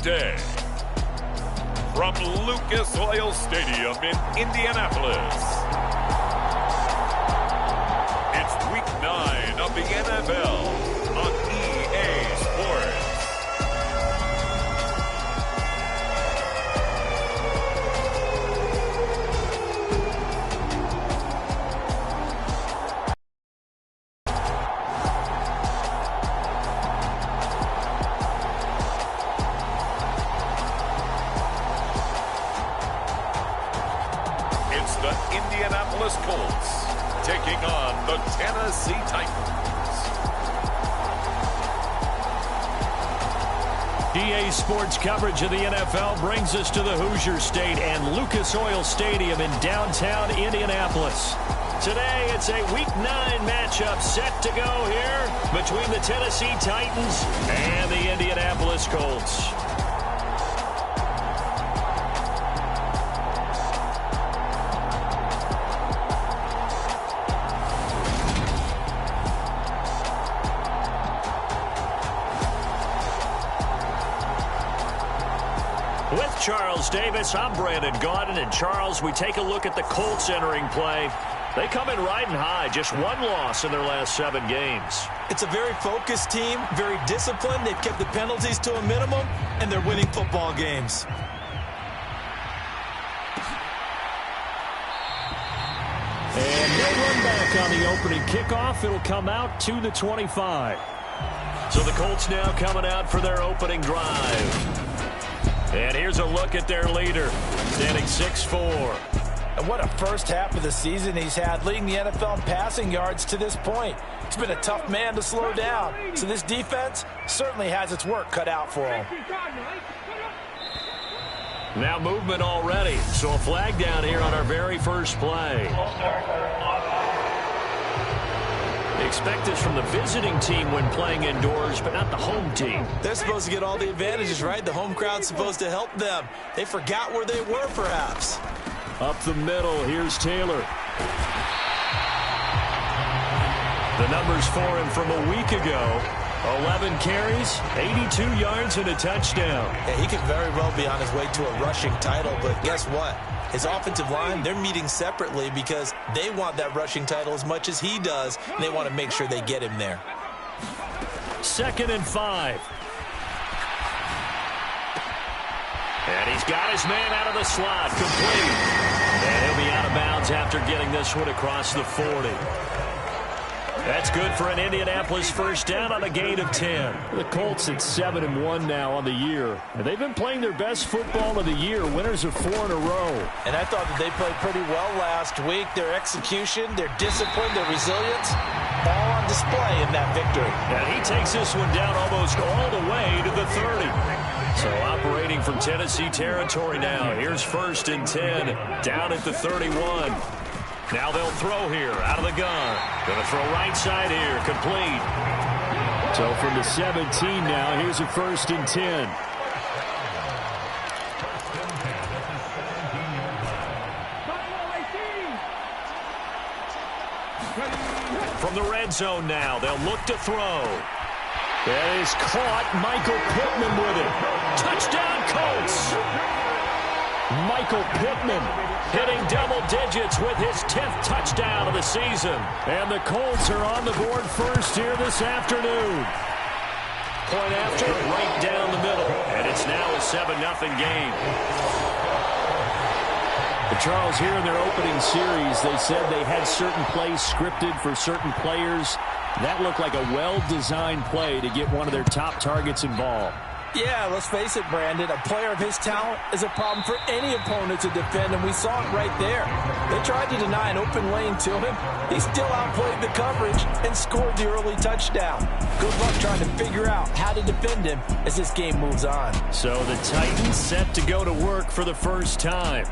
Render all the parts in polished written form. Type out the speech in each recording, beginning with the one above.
day. From Lucas Oil Stadium in Indianapolis, it's Week 9 of the NFL on EA Sports. It's the Indianapolis Colts taking on the Tennessee Titans. EA Sports coverage of the NFL brings us to the Hoosier State and Lucas Oil Stadium in downtown Indianapolis. Today, it's a Week 9 matchup set to go here between the Tennessee Titans and the Indianapolis Colts. With Charles Davis, I'm Brandon Gaudin. And Charles, we take a look at the Colts entering play. They come in riding high, just one loss in their last 7 games. It's a very focused team, very disciplined. They've kept the penalties to a minimum, and they're winning football games. And no run back on the opening kickoff. It'll come out to the 25. So the Colts now coming out for their opening drive. And here's a look at their leader, standing 6'4". And what a first half of the season he's had, leading the NFL in passing yards to this point. He's been a tough man to slow down. So this defense certainly has its work cut out for him. Now movement already. So a flag down here on our very first play. They expect this from the visiting team when playing indoors, but not the home team. They're supposed to get all the advantages, right? The home crowd's supposed to help them. They forgot where they were, perhaps. Up the middle, here's Taylor. The numbers for him from a week ago. 11 carries, 82 yards, and a touchdown. Yeah, he could very well be on his way to a rushing title, but guess what? His offensive line, they're meeting separately because they want that rushing title as much as he does, and they want to make sure they get him there. 2nd and 5. And he's got his man out of the slot, complete. And he'll be out of bounds after getting this one across the 40. That's good for an Indianapolis first down on a gain of 10. The Colts at 7-1 now on the year. And they've been playing their best football of the year, winners of 4 in a row. And I thought that they played pretty well last week. Their execution, their discipline, their resilience, all on display in that victory. And he takes this one down almost all the way to the 30. So operating from Tennessee territory now. Here's 1st and 10, down at the 31. Now they'll throw here out of the gun. Going to throw right side here, complete. So from the 17 now, here's a 1st and 10. From the red zone now, they'll look to throw. That is caught. Michael Pittman with it. Touchdown, Colts. Michael Pittman hitting double digits with his 10th touchdown of the season. And the Colts are on the board first here this afternoon. Point after, right down the middle. And it's now a 7-0 game. But Charles, here in their opening series, they said they had certain plays scripted for certain players. That looked like a well-designed play to get one of their top targets involved. Yeah, let's face it, Brandon. A player of his talent is a problem for any opponent to defend, and we saw it right there. They tried to deny an open lane to him. He still outplayed the coverage and scored the early touchdown. Good luck trying to figure out how to defend him as this game moves on. So the Titans set to go to work for the first time.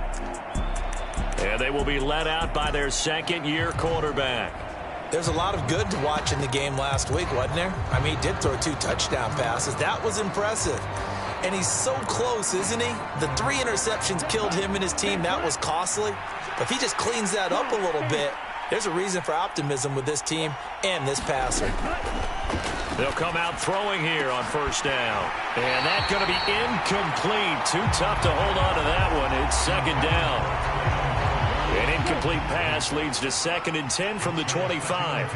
And they will be led out by their second-year quarterback. There's a lot of good to watch in the game last week, wasn't there? I mean, he did throw 2 touchdown passes. That was impressive. And he's so close, isn't he? The 3 interceptions killed him and his team. That was costly. But if he just cleans that up a little bit, there's a reason for optimism with this team and this passer. They'll come out throwing here on first down. And that's going to be incomplete. Too tough to hold on to that one. It's second down. An incomplete pass leads to 2nd and 10 from the 25.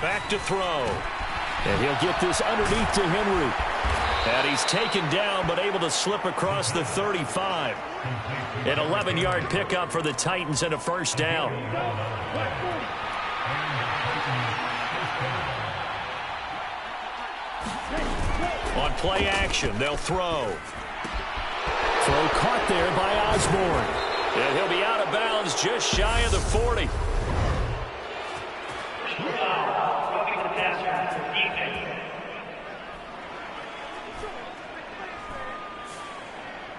Back to throw. And he'll get this underneath to Henry. And he's taken down but able to slip across the 35. An 11-yard pickup for the Titans and a first down. On play action, they'll throw. Throw caught there by Osborne. And he'll be out of bounds just shy of the 40.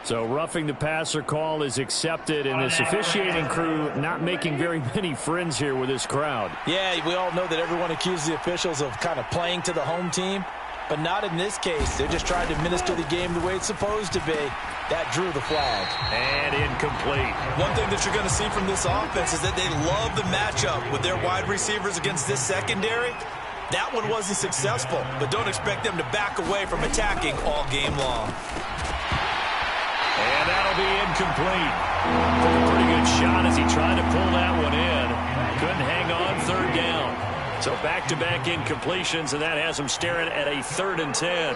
So roughing the passer call is accepted, and this officiating crew not making very many friends here with this crowd. Yeah, we all know that everyone accuses the officials of kind of playing to the home team, but not in this case. They're just trying to administer the game the way it's supposed to be. That drew the flag. And incomplete. One thing that you're going to see from this offense is that they love the matchup with their wide receivers against this secondary. That one wasn't successful, but don't expect them to back away from attacking all game long. And that'll be incomplete. Took a pretty good shot as he tried to pull that one in. Couldn't hang on, third down. So back-to-back incompletions, and that has him staring at a 3rd and 10.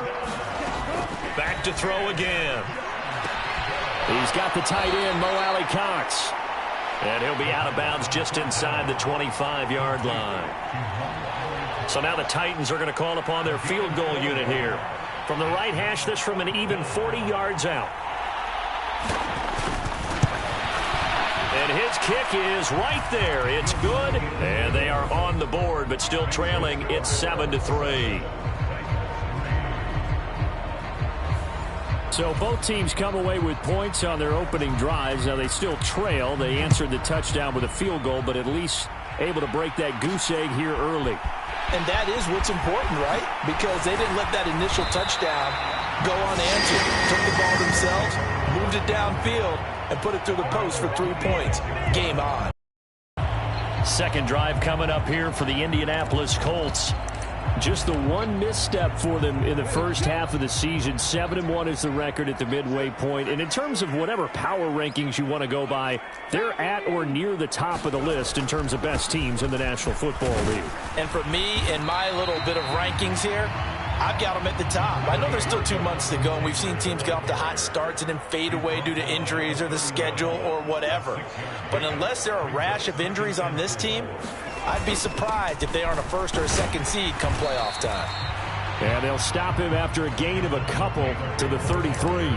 Back to throw again. He's got the tight end, Mo Alley-Cox. And he'll be out of bounds just inside the 25-yard line. So now the Titans are going to call upon their field goal unit here. From the right hash, this from an even 40 yards out. And his kick is right there. It's good. And they are on the board, but still trailing. It's 7-3. So both teams come away with points on their opening drives. Now they still trail. They answered the touchdown with a field goal, but at least able to break that goose egg here early. And that is what's important, right? Because they didn't let that initial touchdown go unanswered. Took the ball themselves, moved it downfield, and put it through the post for 3 points. Game on. Second drive coming up here for the Indianapolis Colts. Just the one misstep for them in the first half of the season. 7-1 is the record at the midway point. And in terms of whatever power rankings you want to go by, they're at or near the top of the list in terms of best teams in the National Football League. And for me, in my little bit of rankings here, I've got them at the top. I know there's still 2 months to go, and we've seen teams get off to hot starts and then fade away due to injuries or the schedule or whatever. But unless there are a rash of injuries on this team, I'd be surprised if they aren't a 1st or a 2nd seed come playoff time. And they'll stop him after a gain of a couple to the 33.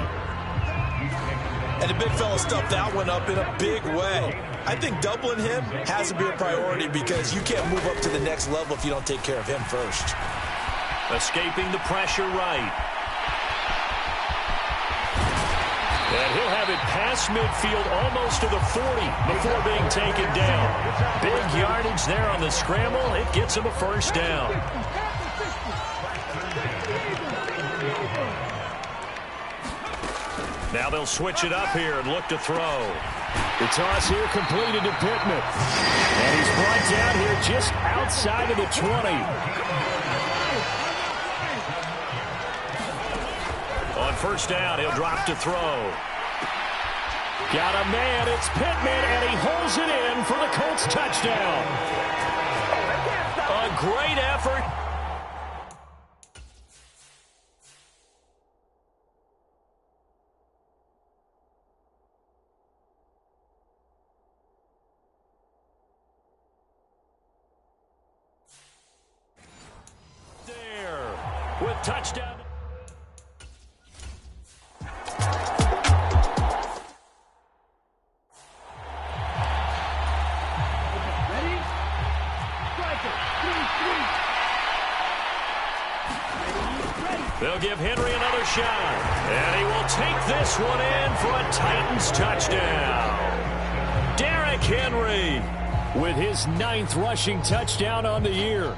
And the big fella stuffed that one up in a big way. I think doubling him has to be a priority because you can't move up to the next level if you don't take care of him first. Escaping the pressure right. And he'll have it past midfield almost to the 40 before being taken down. Big yardage there on the scramble. It gets him a first down. Now they'll switch it up here and look to throw. The toss here completed to Pittman. And he's brought down here just outside of the 20. On first down, he'll drop to throw. Got a man, it's Pittman, and he holds it in for the Colts touchdown. A great effort. There, with touchdown. They'll give Henry another shot. And he will take this one in for a Titans touchdown. Derrick Henry with his 9th rushing touchdown on the year.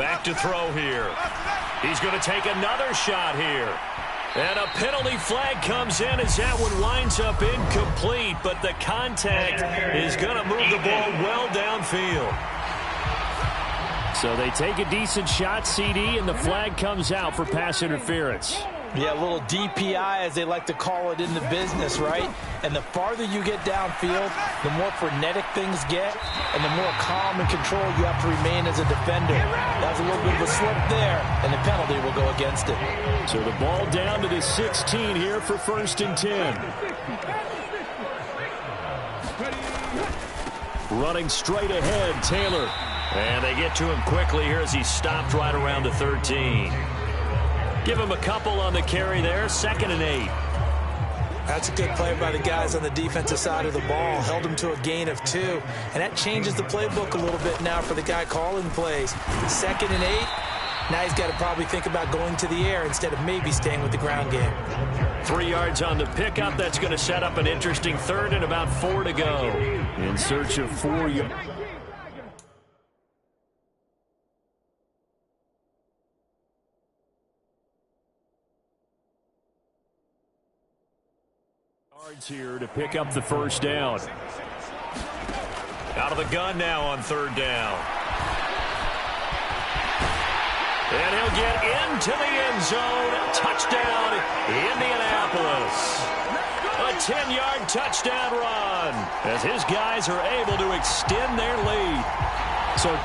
Back to throw here. He's going to take another shot here. And a penalty flag comes in as that one winds up incomplete, but the contact is going to move the ball well downfield. So they take a decent shot, CD, and the flag comes out for pass interference. Yeah, a little DPI, as they like to call it in the business, right? And the farther you get downfield, the more frenetic things get, and the more calm and control you have to remain as a defender. That was a little bit of a slip there, and the penalty will go against it. So the ball down to the 16 here for 1st and 10. Running straight ahead, Taylor. And they get to him quickly here as he stopped right around the 13. Give him a couple on the carry there, 2nd and 8. That's a good play by the guys on the defensive side of the ball. Held him to a gain of 2. And that changes the playbook a little bit now for the guy calling plays. 2nd and 8. Now he's got to probably think about going to the air instead of maybe staying with the ground game. 3 yards on the pickup. That's going to set up an interesting 3rd and about 4 to go. In search of 4 yards. Here to pick up the 1st down. Out of the gun now on 3rd down. And he'll get into the end zone. Touchdown, Indianapolis. A 10-yard touchdown run as his guys are able to extend their lead. So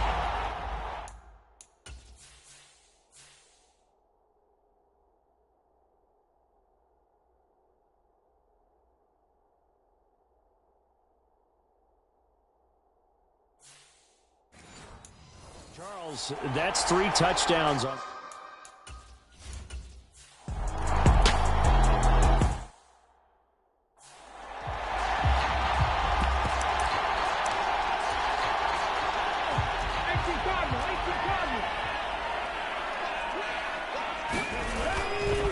Charles, that's 3 touchdowns on.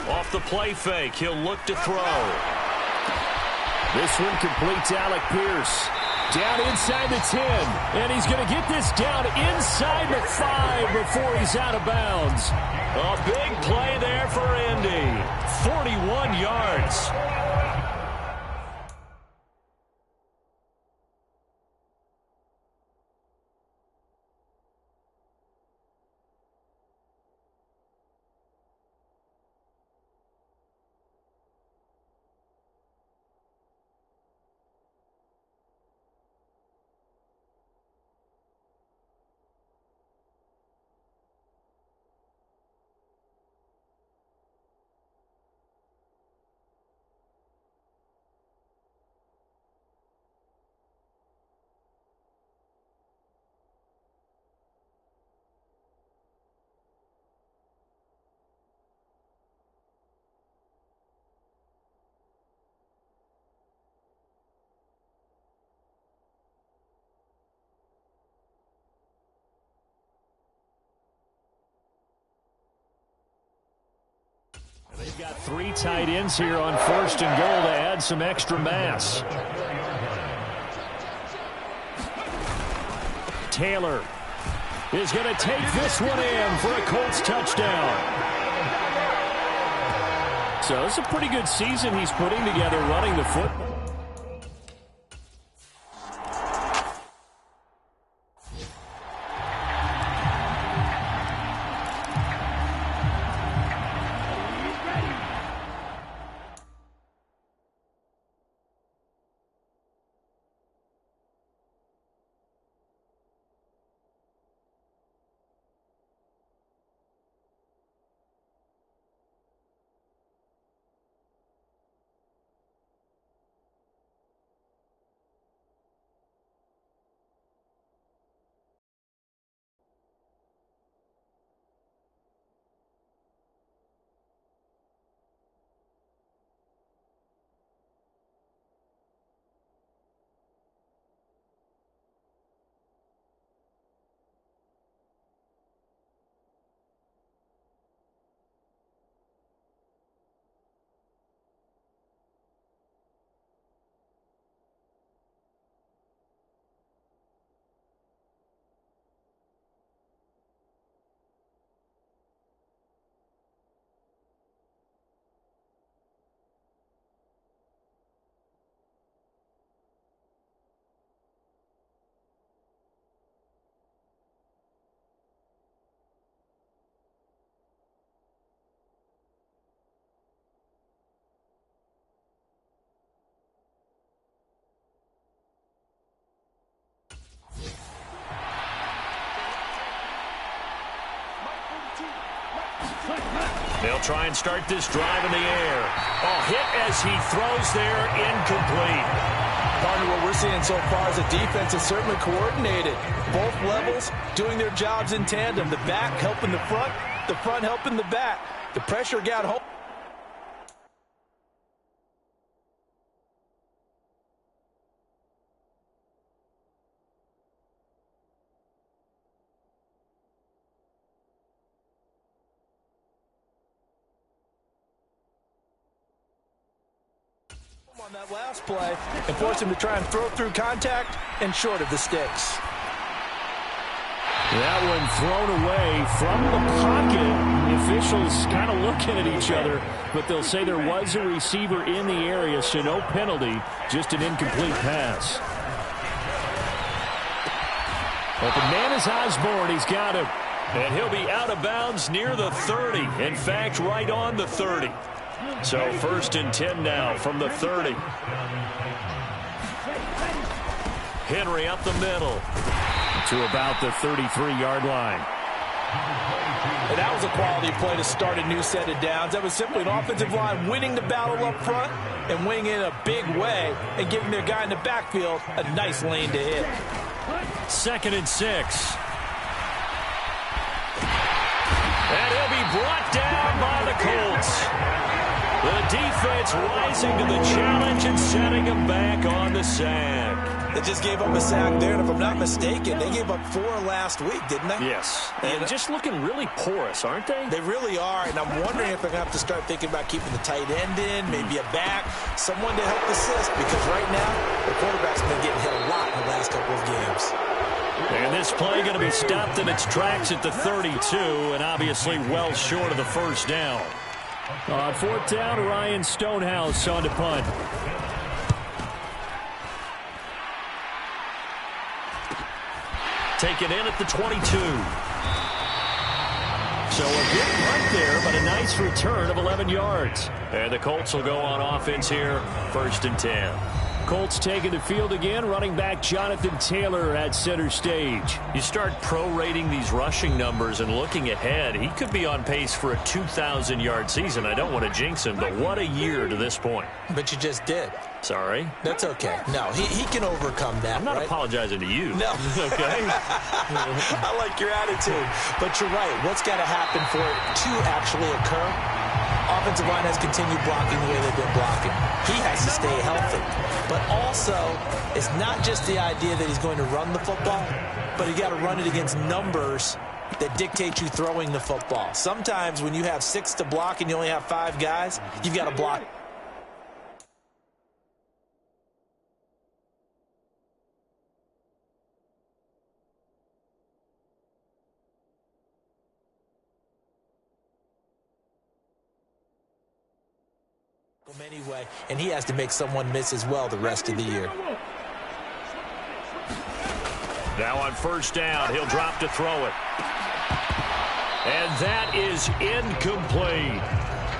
Off the play fake, he'll look to throw. This one completes Alec Pierce. Down inside the 10, and he's going to get this down inside the 5 before he's out of bounds. A big play there for Indy. 41 yards. They've got 3 tight ends here on 1st and goal to add some extra mass. Taylor is going to take this one in for a Colts touchdown. So it's a pretty good season he's putting together running the football. They'll try and start this drive in the air. Oh, hit as he throws there, incomplete. Partner, what we're seeing so far is the defense is certainly coordinated. Both levels doing their jobs in tandem. The back helping the front helping the back. The pressure got home. On that last play and force him to try and throw through contact and short of the sticks. That one thrown away from the pocket. The officials kind of looking at each other, but they'll say there was a receiver in the area, so no penalty, just an incomplete pass. Open man is Osborne. He's got him. And he'll be out of bounds near the 30. In fact, right on the 30. So 1st and 10 now from the 30. Henry up the middle to about the 33-yard line. And that was a quality play to start a new set of downs. That was simply an offensive line winning the battle up front and winning in a big way and giving their guy in the backfield a nice lane to hit. 2nd and 6. And he'll be brought down by the Colts. The defense rising to the challenge and setting him back on the sack. They just gave up a sack there, and if I'm not mistaken, they gave up 4 last week, didn't they? Yes. And just looking really porous, aren't they? They really are, and I'm wondering if they're going to have to start thinking about keeping the tight end in, maybe a back, someone to help assist, because right now, the quarterback's been getting hit a lot in the last couple of games. And this play going to be stopped in its tracks at the 32, and obviously well short of the first down. On 4th down, Ryan Stonehouse on to punt. Taken in at the 22. So a good punt there, but a nice return of 11 yards. And the Colts will go on offense here, 1st and 10. Colts taking the field again, running back Jonathan Taylor at center stage. You start prorating these rushing numbers and looking ahead, he could be on pace for a 2,000-yard season. I don't want to jinx him, but what a year to this point. But you just did. Sorry? That's okay. No, he can overcome that, I'm not right? apologizing to you. No. Okay? I like your attitude. But you're right. What's got to happen for it to actually occur? Offensive line has continued blocking the way they've been blocking. He has to stay healthy. But also, it's not just the idea that he's going to run the football, but you got to run it against numbers that dictate you throwing the football. Sometimes when you have 6 to block and you only have 5 guys, you've got to block. Anyway, and he has to make someone miss as well the rest of the year. Now on 1st down, he'll drop to throw it. And that is incomplete.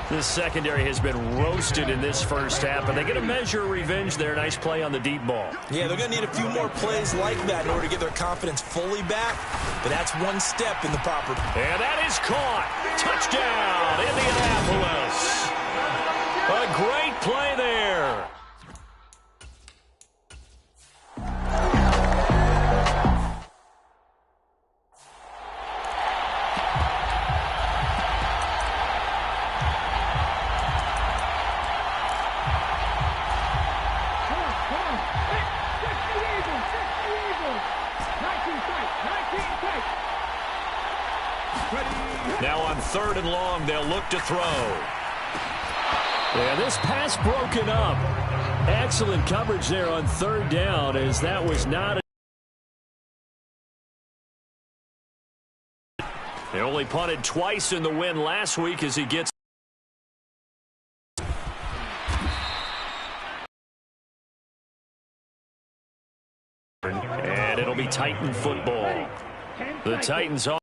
The secondary has been roasted in this first half, but they're going to measure revenge there. Nice play on the deep ball. Yeah, they're going to need a few more plays like that in order to get their confidence fully back, but that's one step in the proper. And that is caught. Touchdown, Indianapolis. A great play there. Now on 3rd and long, they'll look to throw. Yeah, this pass broken up. Excellent coverage there on 3rd down, as that was not. They only punted twice in the win last week as he gets. And it'll be Titan football. The Titans are.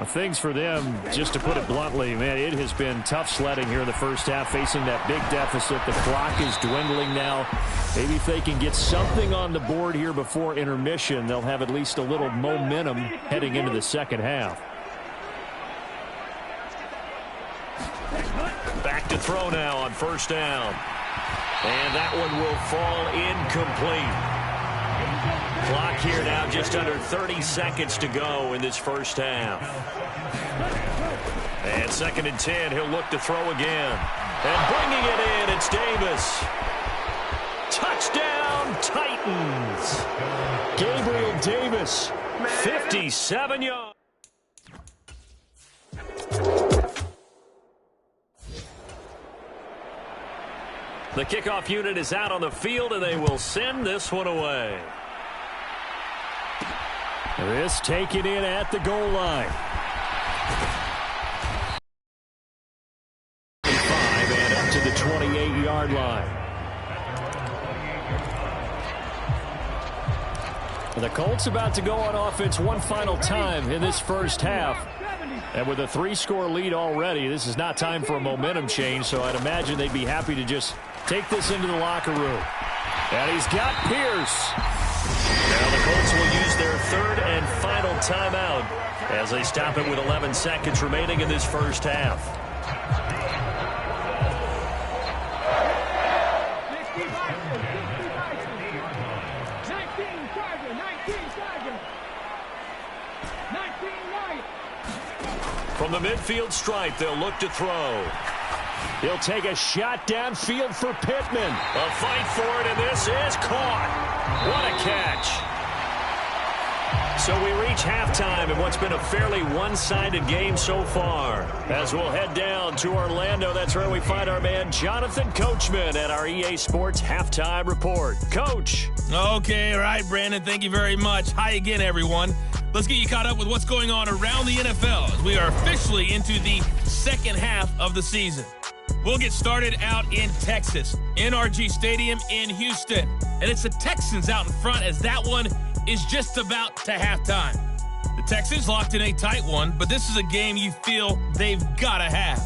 Things for them, just to put it bluntly, man, it has been tough sledding here in the first half, facing that big deficit. The clock is dwindling now. Maybe if they can get something on the board here before intermission, they'll have at least a little momentum heading into the second half. to throw now on first down. And that one will fall incomplete. Clock here now just under 30 seconds to go in this first half. And 2nd and 10, he'll look to throw again. And bringing it in, it's Davis. Touchdown, Titans. Gabriel Davis, 57 yards. The kickoff unit is out on the field, and they will send this one away. This taken in at the goal line. 5 and up to the 28-yard line. The Colts about to go on offense one final time in this first half. And with a 3-score lead already, this is not time for a momentum change, so I'd imagine they'd be happy to just take this into the locker room. And he's got Pierce. Now the Colts will use their 3rd and final timeout as they stop it with 11 seconds remaining in this first half. From the midfield stripe, they'll look to throw. He'll take a shot downfield for Pittman. A fight for it, and this is caught. What a catch. So we reach halftime in what's been a fairly one-sided game so far. As we'll head down to Orlando, that's where we find our man Jonathan Coachman at our EA Sports Halftime Report. Coach. Okay, all right, Brandon, thank you very much. Hi again, everyone. Let's get you caught up with what's going on around the NFL as we are officially into the second half of the season. We'll get started out in Texas, NRG Stadium in Houston. And it's the Texans out in front as that one is just about to halftime. The Texans locked in a tight one, but this is a game you feel they've got to have.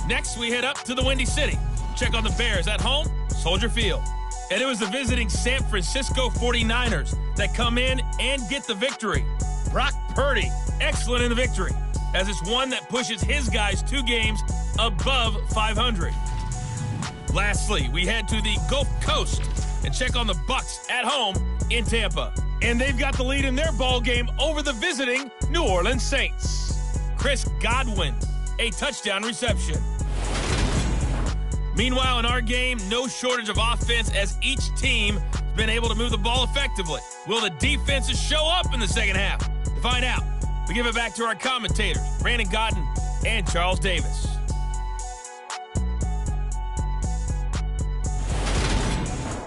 Next, we head up to the Windy City. Check on the Bears at home, Soldier Field. And it was the visiting San Francisco 49ers that come in and get the victory. Brock Purdie, excellent in the victory, as it's one that pushes his guys 2 games above 500. Lastly, we head to the Gulf Coast and check on the Bucs at home in Tampa. And they've got the lead in their ball game over the visiting New Orleans Saints. Chris Godwin, a touchdown reception. Meanwhile, in our game, no shortage of offense as each team has been able to move the ball effectively. Will the defenses show up in the second half? To find out, we give it back to our commentators, Brandon Godden and Charles Davis.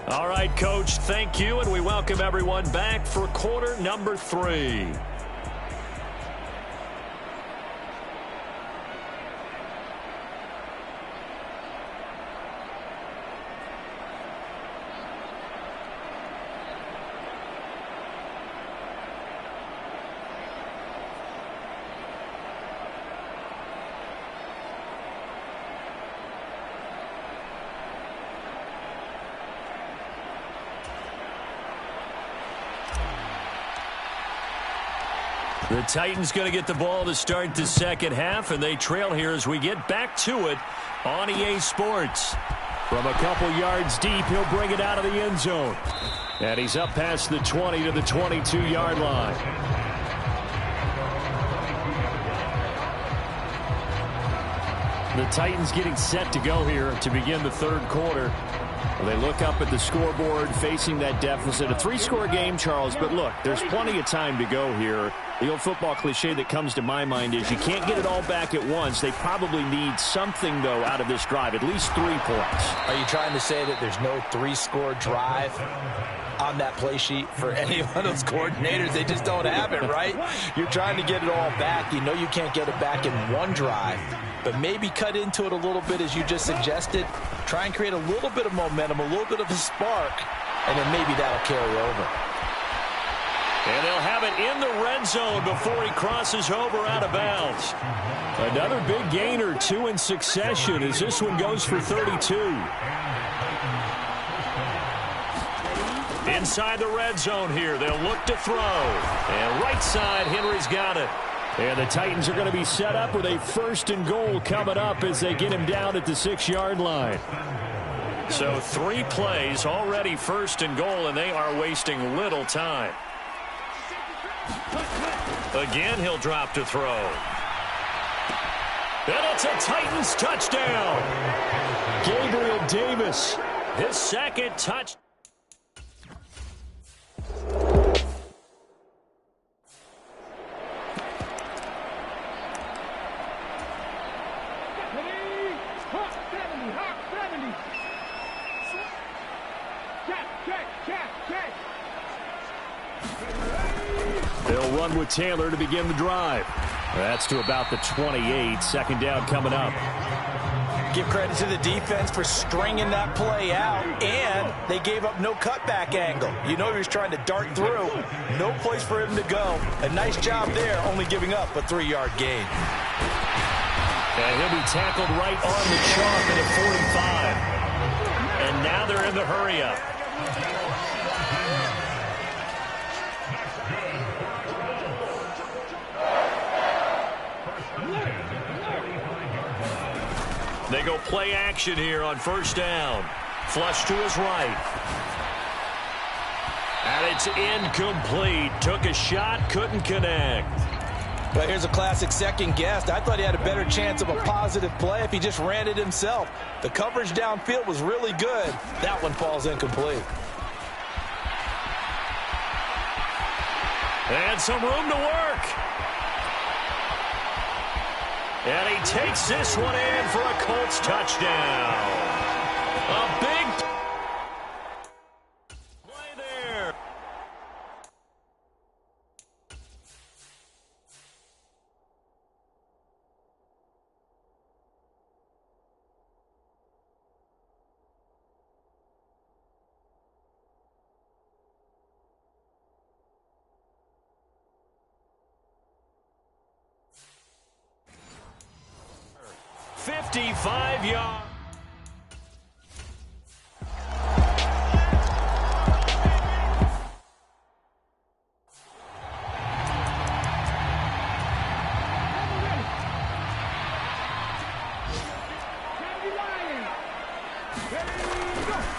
All right, Coach, thank you, and we welcome everyone back for quarter number 3. The Titans going to get the ball to start the second half, and they trail here as we get back to it on EA Sports. From a couple yards deep, he'll bring it out of the end zone. And he's up past the 20 to the 22-yard line. The Titans getting set to go here to begin the third quarter. They look up at the scoreboard facing that deficit. A 3-score game, Charles, but look, there's plenty of time to go here. The old football cliche that comes to my mind is you can't get it all back at once. They probably need something, though, out of this drive, at least 3 points. Are you trying to say that there's no 3-score drive on that play sheet for any of those coordinators? They just don't have it, right? You're trying to get it all back. You know you can't get it back in one drive, but maybe cut into it a little bit as you just suggested. Try and create a little bit of momentum, a little bit of a spark, and then maybe that'll carry over. And they'll have it in the red zone before he crosses over out of bounds. Another big gainer, 2 in succession, as this one goes for 32. Inside the red zone here, they'll look to throw. And right side, Henry's got it. And the Titans are going to be set up with a 1st and goal coming up as they get him down at the 6-yard line. So 3 plays already 1st and goal, and they are wasting little time. Again, he'll drop to throw. And it's a Titans touchdown. Gabriel Davis, his 2nd touch. They'll run with Taylor to begin the drive. That's to about the 28. 2nd down coming up. Give credit to the defense for stringing that play out, and they gave up no cutback angle. You know he was trying to dart through. No place for him to go. A nice job there, only giving up a 3-yard gain. And he'll be tackled right on the chalk at a 45. And now they're in the hurry-up. They go play action here on 1st down. Flush to his right. And it's incomplete. Took a shot, couldn't connect. But here's a classic second guess. I thought he had a better chance of a positive play if he just ran it himself. The coverage downfield was really good. That one falls incomplete. And some room to work. And he takes this one in for a Colts touchdown. A big play there. $55 yards.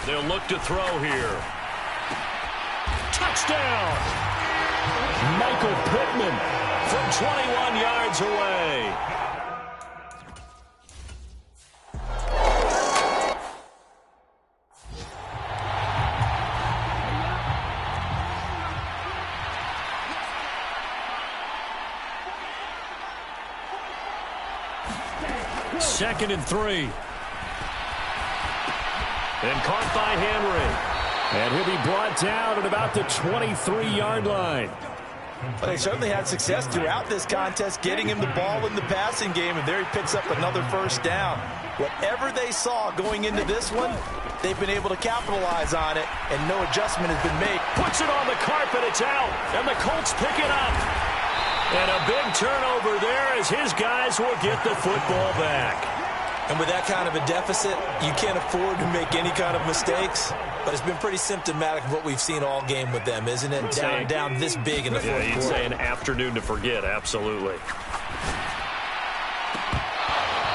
They'll look to throw here. Touchdown! Michael Pittman from 21 yards away. Second and 3. And caught by Henry. And he'll be brought down at about the 23-yard line. Well, they certainly had success throughout this contest getting him the ball in the passing game, and there he picks up another 1st down. Whatever they saw going into this one, they've been able to capitalize on it, and no adjustment has been made. Puts it on the carpet, it's out, and the Colts pick it up. And a big turnover there as his guys will get the football back. And with that kind of a deficit, you can't afford to make any kind of mistakes. But it's been pretty symptomatic of what we've seen all game with them, isn't it? Down this big in the fourth quarter. You'd say an afternoon to forget, absolutely.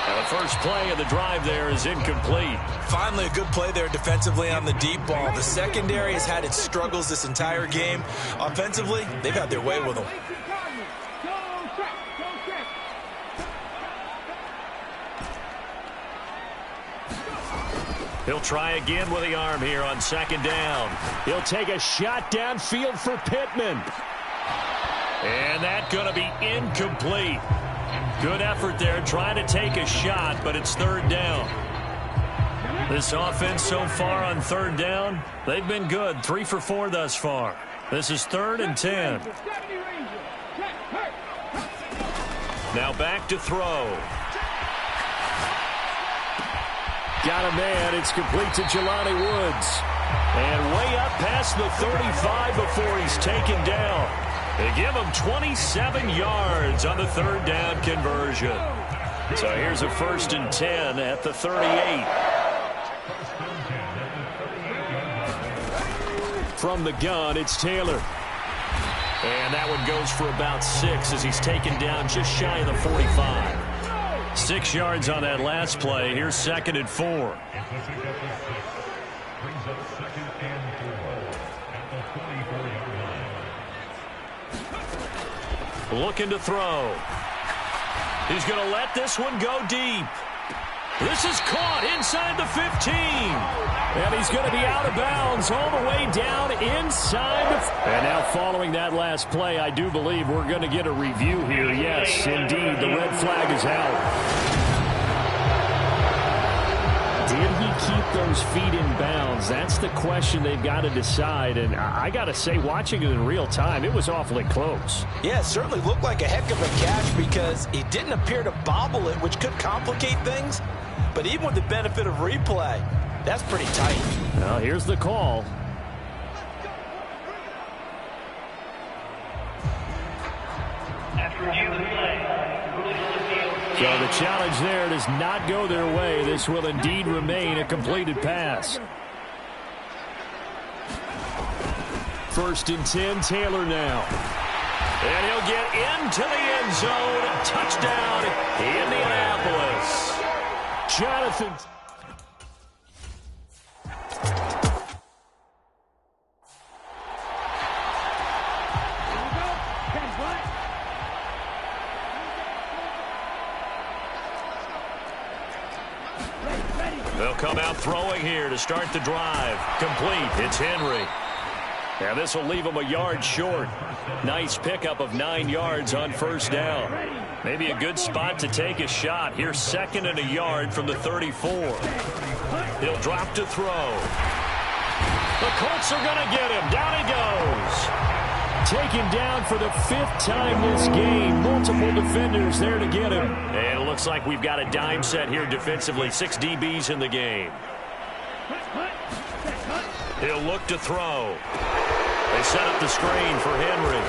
And the first play of the drive there is incomplete. Finally, a good play there defensively on the deep ball. The secondary has had its struggles this entire game. Offensively, they've had their way with them. He'll try again with the arm here on 2nd down. He'll take a shot downfield for Pittman. And that's going to be incomplete. Good effort there trying to take a shot, but it's 3rd down. This offense so far on 3rd down, they've been good. 3 for 4 thus far. This is 3rd and 10. Now back to throw. Got a man. It's complete to Jelani Woods. And way up past the 35 before he's taken down. They give him 27 yards on the 3rd down conversion. So here's a 1st and 10 at the 38. From the gun, it's Taylor. And that one goes for about 6 as he's taken down just shy of the 45. 6 yards on that last play. Here's 2nd and 4. Brings up 2nd and 4 at the 44-yard line. Looking to throw. He's going to let this one go deep. This is caught inside the 15. And he's going to be out of bounds all the way down inside. And now following that last play, I do believe we're going to get a review here. Yes, indeed, the red flag is out. Did he keep those feet in bounds? That's the question they've got to decide. And I got to say, watching it in real time, it was awfully close. Yeah, it certainly looked like a heck of a catch because he didn't appear to bobble it, which could complicate things. But even with the benefit of replay, that's pretty tight. Well, here's the call. So the challenge there does not go their way. This will indeed remain a completed pass. 1st and 10, Taylor now. And he'll get into the end zone. Touchdown, Indianapolis. Jonathan. They'll come out throwing here to start the drive. Complete. It's Henry. And this will leave him a yard short. Nice pickup of 9 yards on 1st down. Maybe a good spot to take a shot. Here's 2nd and a yard from the 34. He'll drop to throw. The Colts are going to get him. Down he goes. Taken down for the 5th time this game. Multiple defenders there to get him. And it looks like we've got a dime set here defensively. 6 DBs in the game. He'll look to throw. They set up the screen for Henry.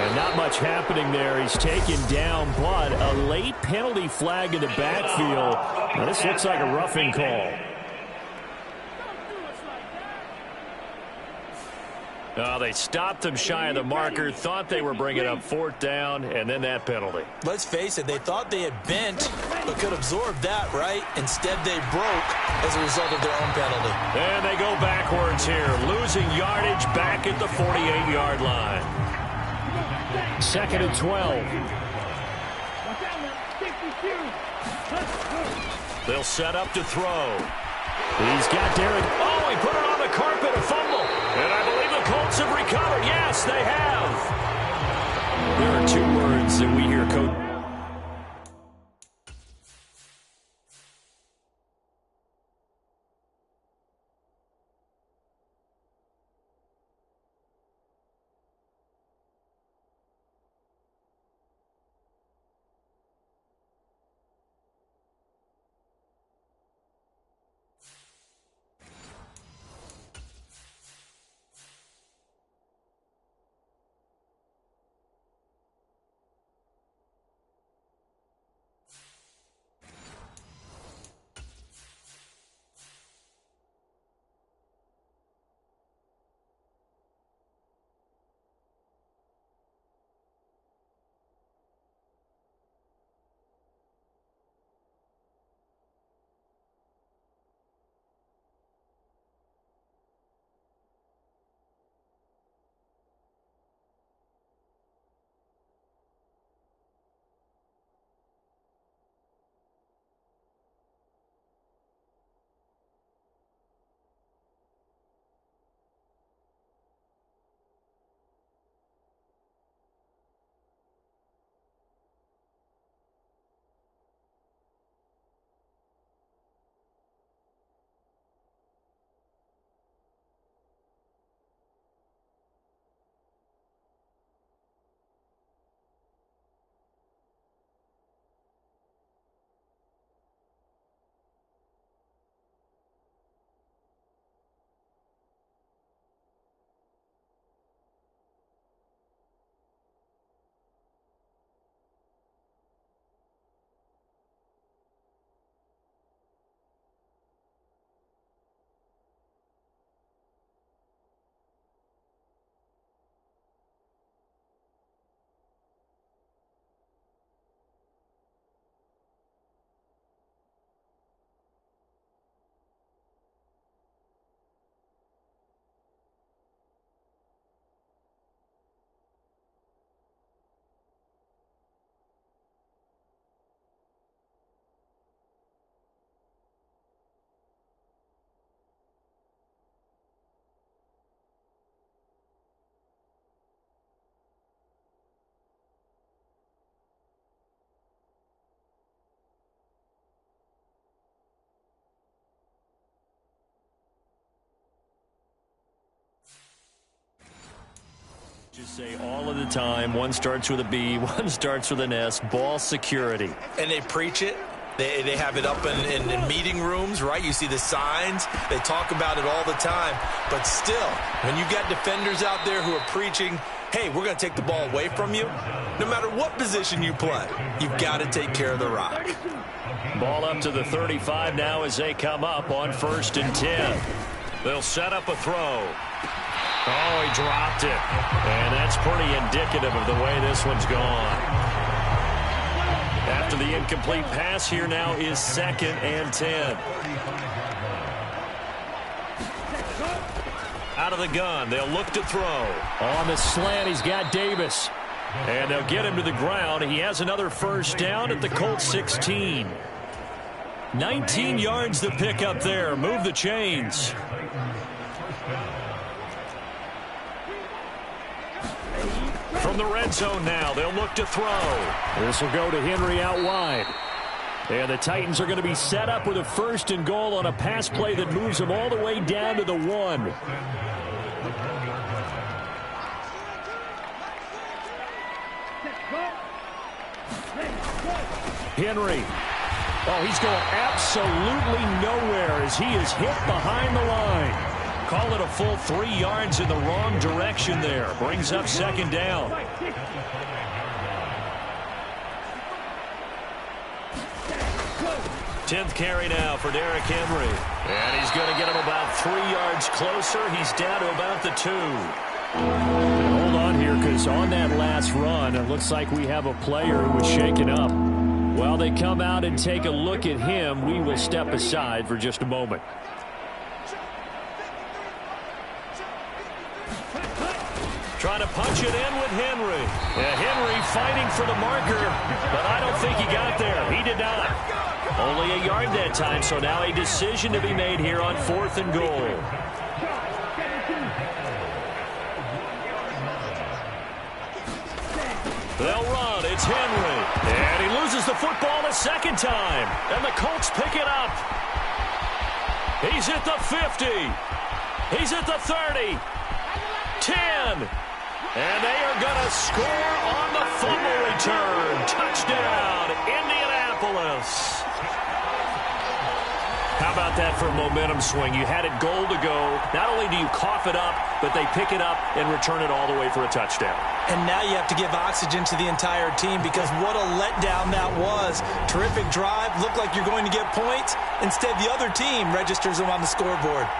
And not much happening there. He's taken down, but a late penalty flag in the backfield. Now, this looks like a roughing call. They stopped him shy of the marker, thought they were bringing up 4th down, and then that penalty. Let's face it, they thought they had bent, but could absorb that, right? Instead, they broke as a result of their own penalty. And they go backwards here, losing yardage back at the 48-yard line. 2nd and 12. They'll set up to throw. He's got Derek. Oh, he put it on the carpet, a fumble. And I believe the Colts have recovered. Yes, they have. There are 2 words that we hear Coach. Just say all of the time, one starts with a B, one starts with an S, ball security. And they preach it. They have it up in meeting rooms, right? You see the signs. They talk about it all the time. But still, when you got defenders out there who are preaching, hey, we're going to take the ball away from you, no matter what position you play, you've got to take care of the rock. Ball up to the 35 now as they come up on 1st and 10. They'll set up a throw. Oh, he dropped it. And that's pretty indicative of the way this one's gone. After the incomplete pass, here now is 2nd and 10. Out of the gun, they'll look to throw. On the slant, he's got Davis. And they'll get him to the ground. He has another 1st down at the Colts 16. 19 yards to pick up there. Move the chains. From the red zone now, they'll look to throw. This will go to Henry out wide. And the Titans are going to be set up with a 1st and goal on a pass play that moves them all the way down to the 1. Henry. Oh, he's going absolutely nowhere as he is hit behind the line. Call it a full 3 yards in the wrong direction there. Brings up 2nd down. Tenth carry now for Derrick Henry. And he's going to get him about 3 yards closer. He's down to about the 2. Hold on here, because on that last run, it looks like we have a player who was shaken up. While they come out and take a look at him, we will step aside for just a moment. Trying to punch it in with Henry. Yeah, Henry fighting for the marker, but I don't think he got there. He did not. Only a yard that time, so now a decision to be made here on 4th and goal. They'll run. It's Henry. And he loses the football a 2nd time. And the Colts pick it up. He's at the 50. He's at the 30. 10. And they are going to score on the fumble return. Touchdown, Indianapolis. How about that for a momentum swing? You had it goal to go. Not only do you cough it up, but they pick it up and return it all the way for a touchdown. And now you have to give oxygen to the entire team, because what a letdown that was. Terrific drive. Looked like you're going to get points. Instead, the other team registers them on the scoreboard.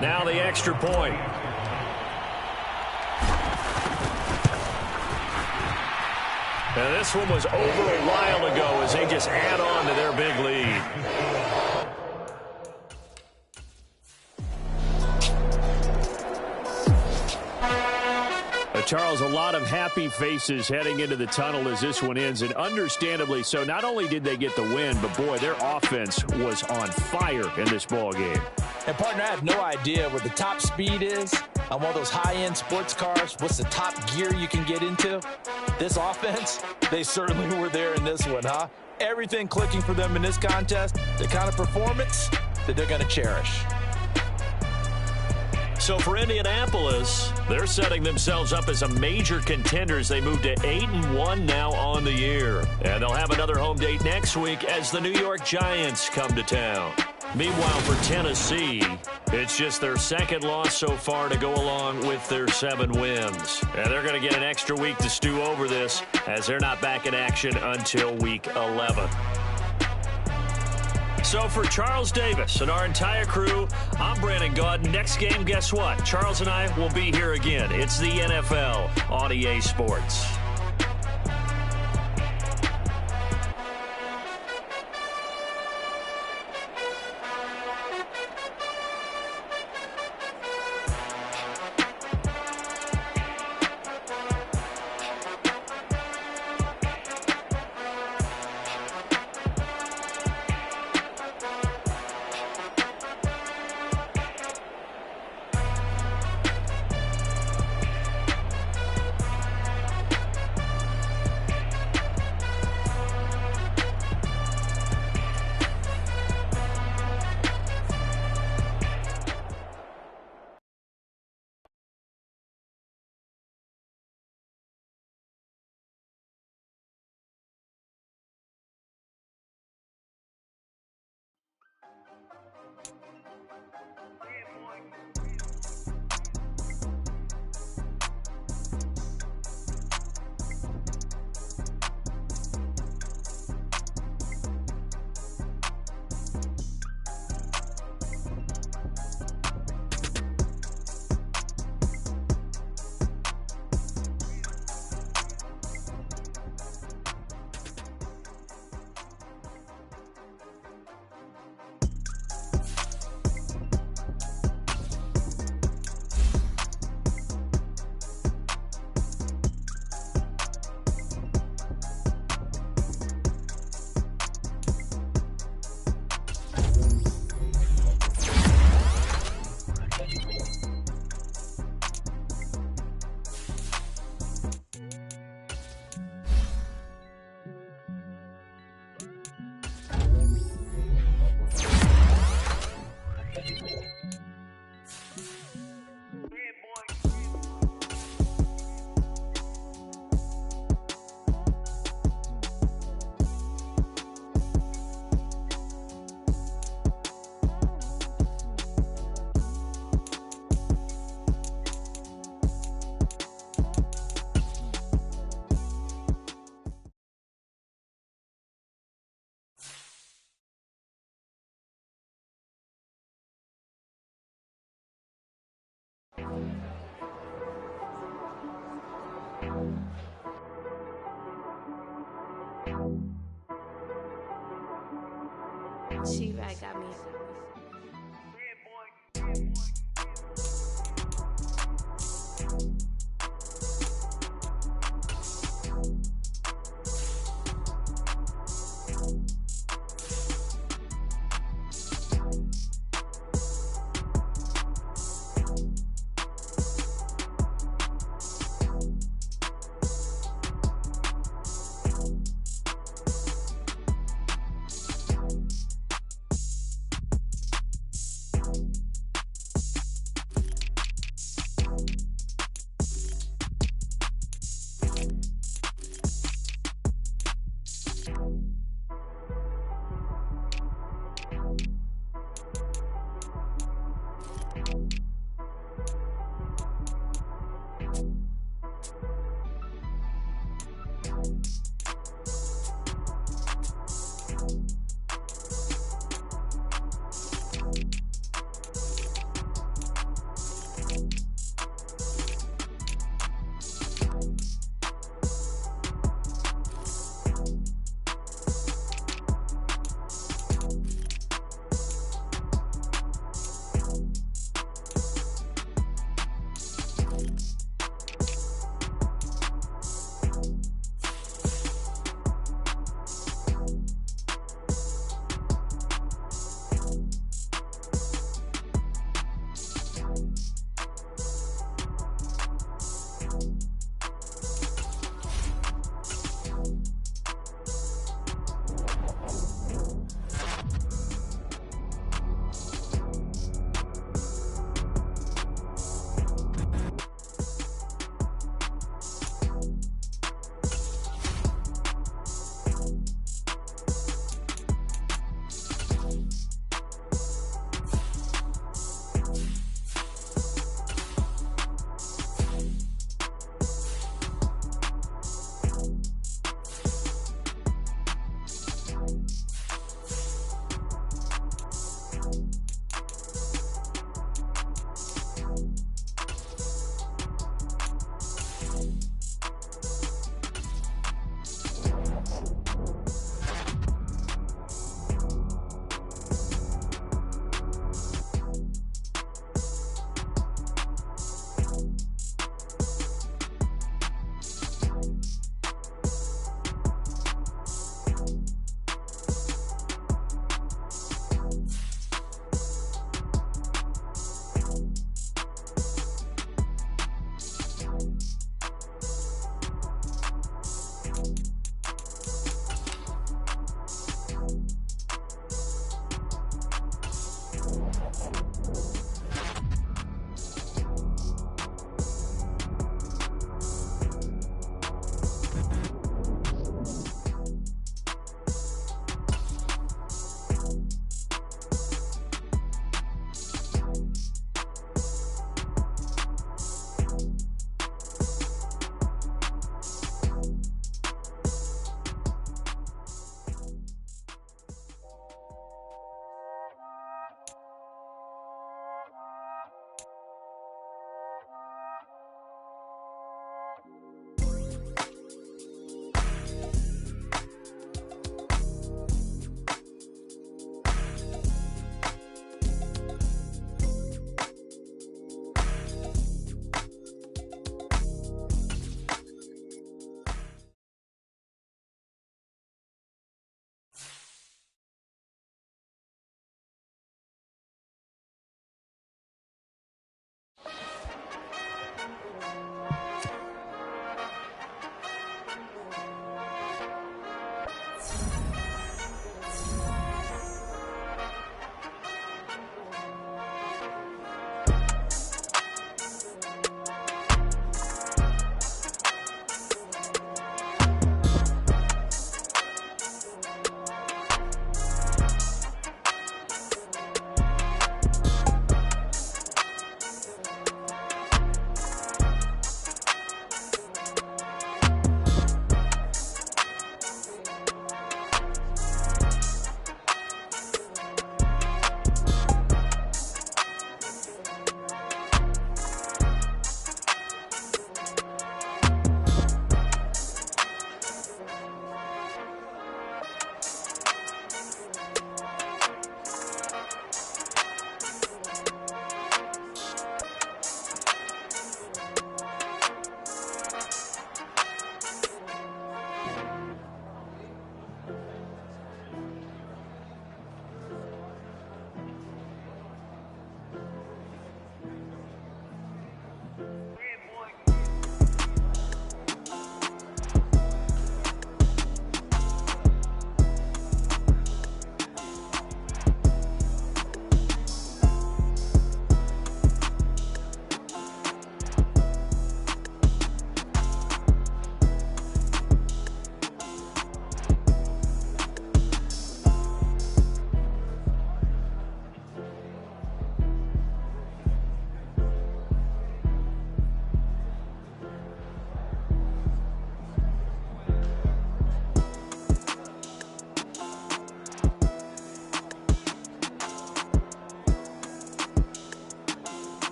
Now the extra point. And this one was over a while ago as they just add on to their big lead. Charles, a lot of happy faces heading into the tunnel as this one ends, and understandably so. Not only did they get the win, but, boy, their offense was on fire in this ball game. And, partner, I have no idea what the top speed is on one of those high-end sports cars. What's the top gear you can get into? This offense, they certainly were there in this one, huh? Everything clicking for them in this contest, the kind of performance that they're going to cherish. So for Indianapolis, they're setting themselves up as a major contender as they move to 8-1 now on the year. And they'll have another home date next week as the New York Giants come to town. Meanwhile, for Tennessee, it's just their second loss so far to go along with their 7 wins. And they're going to get an extra week to stew over this as they're not back in action until week 11. So for Charles Davis and our entire crew, I'm Brandon Gaudin. Next game, guess what? Charles and I will be here again. It's the NFL on EA Sports. She-Rag got me.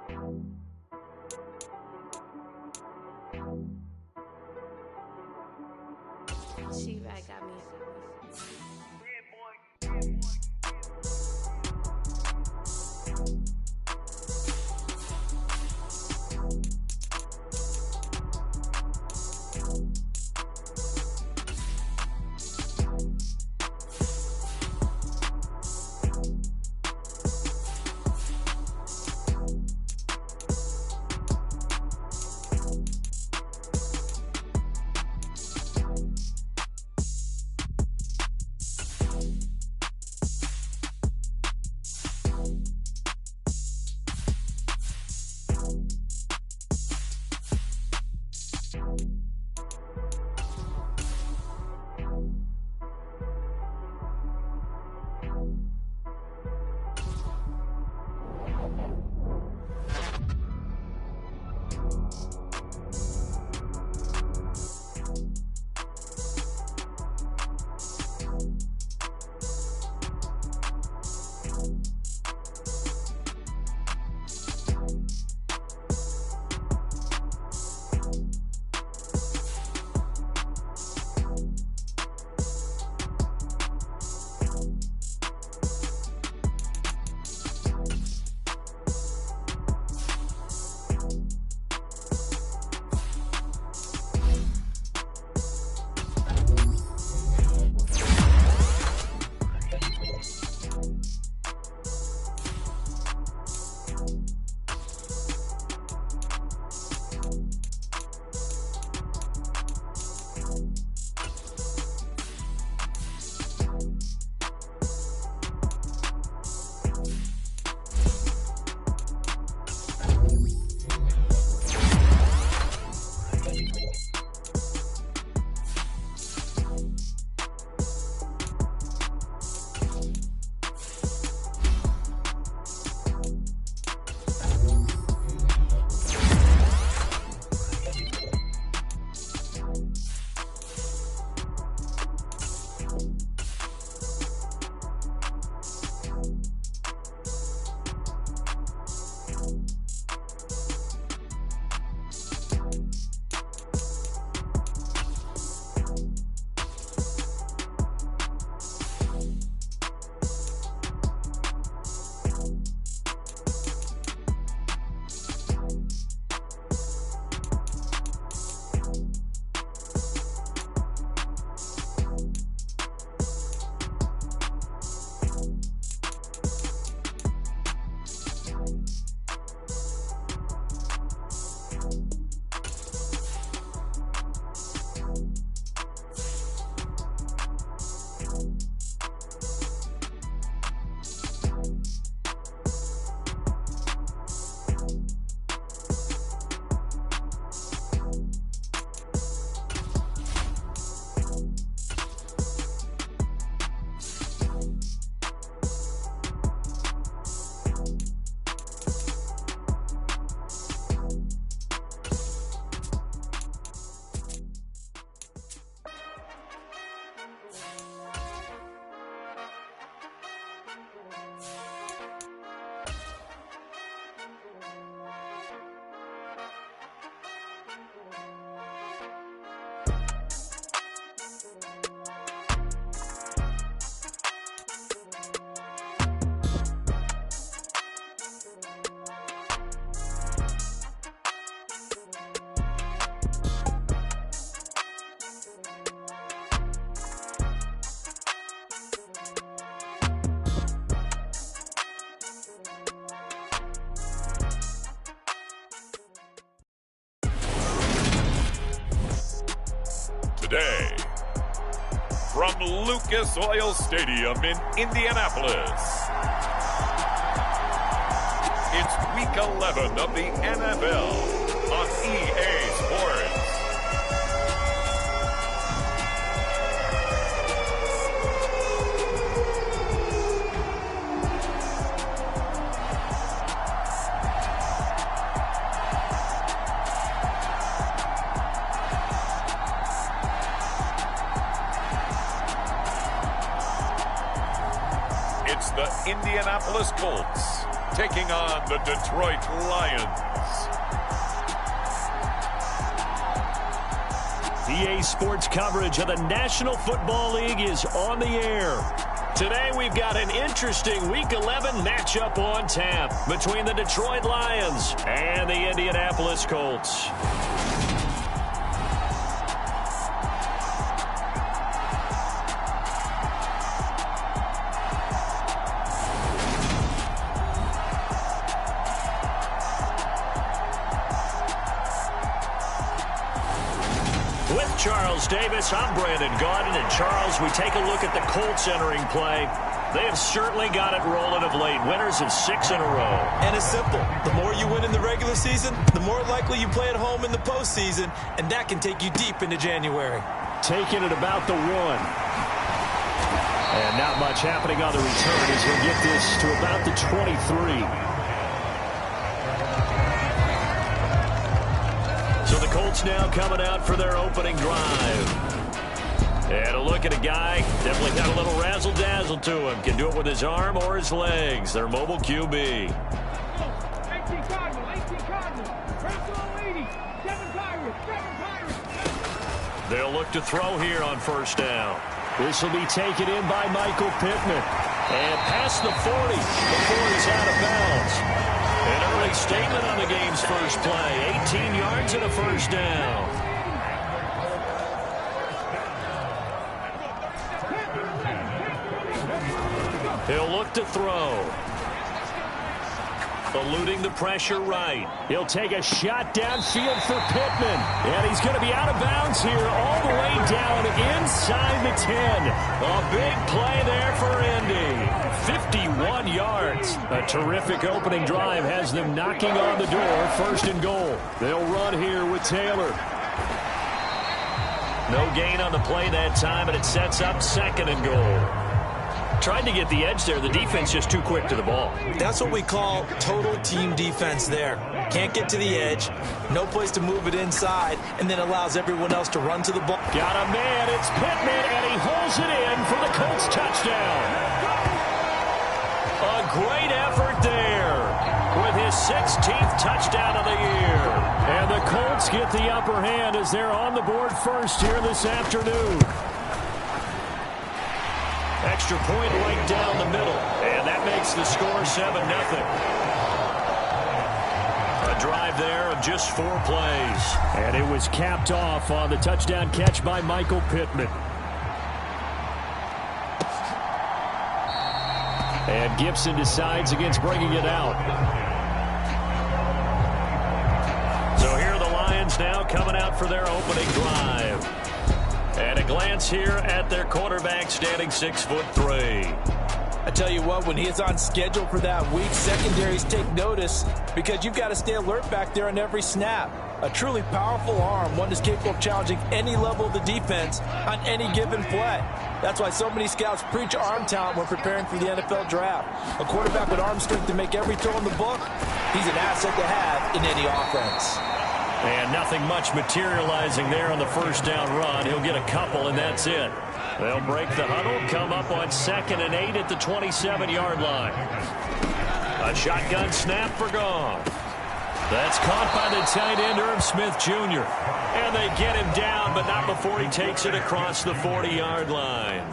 She right got me. Today, from Lucas Oil Stadium in Indianapolis, it's Week 11 of the NFL on EA Sports. It's the Indianapolis Colts taking on the Detroit Lions. EA Sports coverage of the National Football League is on the air. Today we've got an interesting Week 11 matchup on tap between the Detroit Lions and the Indianapolis Colts. With Charles Davis, I'm Brandon Gaudin. And Charles, we take a look at the Colts entering play. They have certainly got it rolling of late. Winners of 6 in a row. And it's simple. The more you win in the regular season, the more likely you play at home in the postseason, and that can take you deep into January. Taking it about the 1. And not much happening on the return as he'll get this to about the 23. So the Colts now coming out for their opening drive. And a look at a guy, definitely got a little razzle-dazzle to him. Can do it with his arm or his legs. Their mobile QB. 18 Cardinal, 18 Cardinal. Personal 80, 7 Pirates, 7 Pirates. They'll look to throw here on first down. This will be taken in by Michael Pittman. And past the 40 before he's out of bounds. An early statement on the game's first play. 18 yards and a first down. He'll look to throw. Eluding the pressure right. He'll take a shot downfield for Pittman. And he's going to be out of bounds here all the way down inside the 10. A big play there for Indy. 51 yards. A terrific opening drive has them knocking on the door. First and goal. They'll run here with Taylor. No gain on the play that time, and it sets up second and goal. Tried to get the edge there. The defense just too quick to the ball. That's what we call total team defense there. Can't get to the edge, no place to move it inside, and then allows everyone else to run to the ball. Got a man, it's Pittman, and he holds it in for the Colts touchdown. A great effort there with his 16th touchdown of the year. And the Colts get the upper hand as they're on the board first here this afternoon. Extra point right down the middle, and that makes the score 7-0. A drive there of just 4 plays. And it was capped off on the touchdown catch by Michael Pittman. And Gibson decides against bringing it out. So here are the Lions now coming out for their opening drive. And a glance here at their quarterback, standing 6'3". I tell you what, when he is on schedule for that week, secondaries take notice because you've got to stay alert back there on every snap. A truly powerful arm, one is capable of challenging any level of the defense on any given play. That's why so many scouts preach arm talent when preparing for the NFL draft. A quarterback with arm strength to make every throw in the book, he's an asset to have in any offense. And nothing much materializing there on the first down run. He'll get a couple, and that's it. They'll break the huddle, come up on 2nd and 8 at the 27-yard line. A shotgun snap for Goff. That's caught by the tight end, Irv Smith Jr. And they get him down, but not before he takes it across the 40-yard line.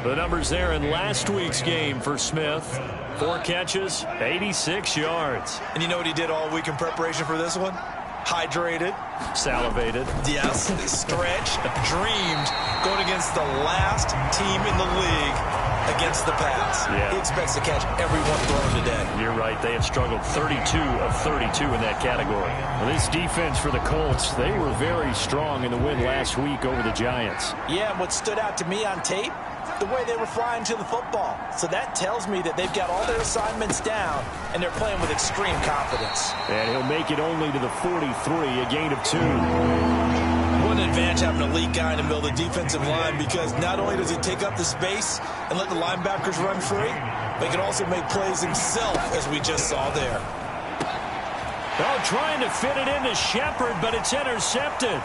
The numbers there in last week's game for Smith. 4 catches, 86 yards. And you know what he did all week in preparation for this one? Hydrated. Salivated. Yes, stretched, dreamed going against the last team in the league against the pass. Yeah. He expects to catch every one thrown today. You're right. They have struggled 32 of 32 in that category. Well, this defense for the Colts, they were very strong in the win last week over the Giants. Yeah, and what stood out to me on tape, the way they were flying to the football. So that tells me that they've got all their assignments down, and they're playing with extreme confidence. And he'll make it only to the 43, a gain of 2. What an advantage having an elite guy in the middle of the defensive line, because not only does he take up the space and let the linebackers run free, but he can also make plays himself, as we just saw there. Oh, trying to fit it into Shepard, but it's intercepted.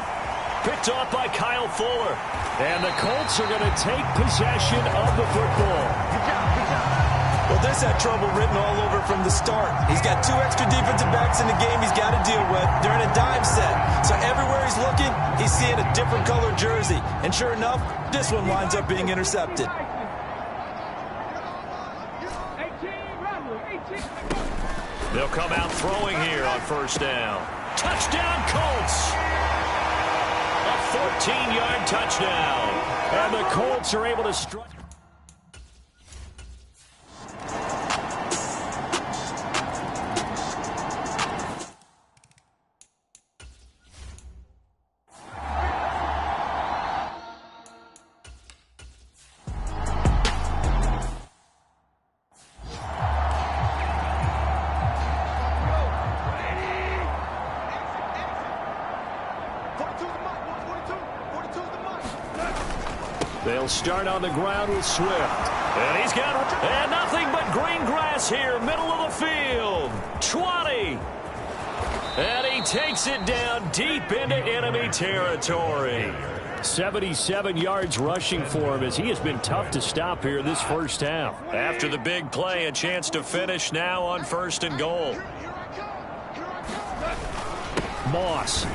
Picked off by Kyle Fuller. And the Colts are going to take possession of the football. Well, this had trouble written all over from the start. He's got 2 extra defensive backs in the game he's got to deal with. They're in a dime set. So everywhere he's looking, he's seeing a different color jersey. And sure enough, this one winds up being intercepted. They'll come out throwing here on first down. Touchdown, Colts! A 14-yard touchdown. And the Colts are able to strike. They'll start on the ground with Swift. And he's got and nothing but green grass here, middle of the field. 20. And he takes it down deep into enemy territory. 77 yards rushing for him as he has been tough to stop here this first half. After the big play, a chance to finish now on 1st and goal. Moss.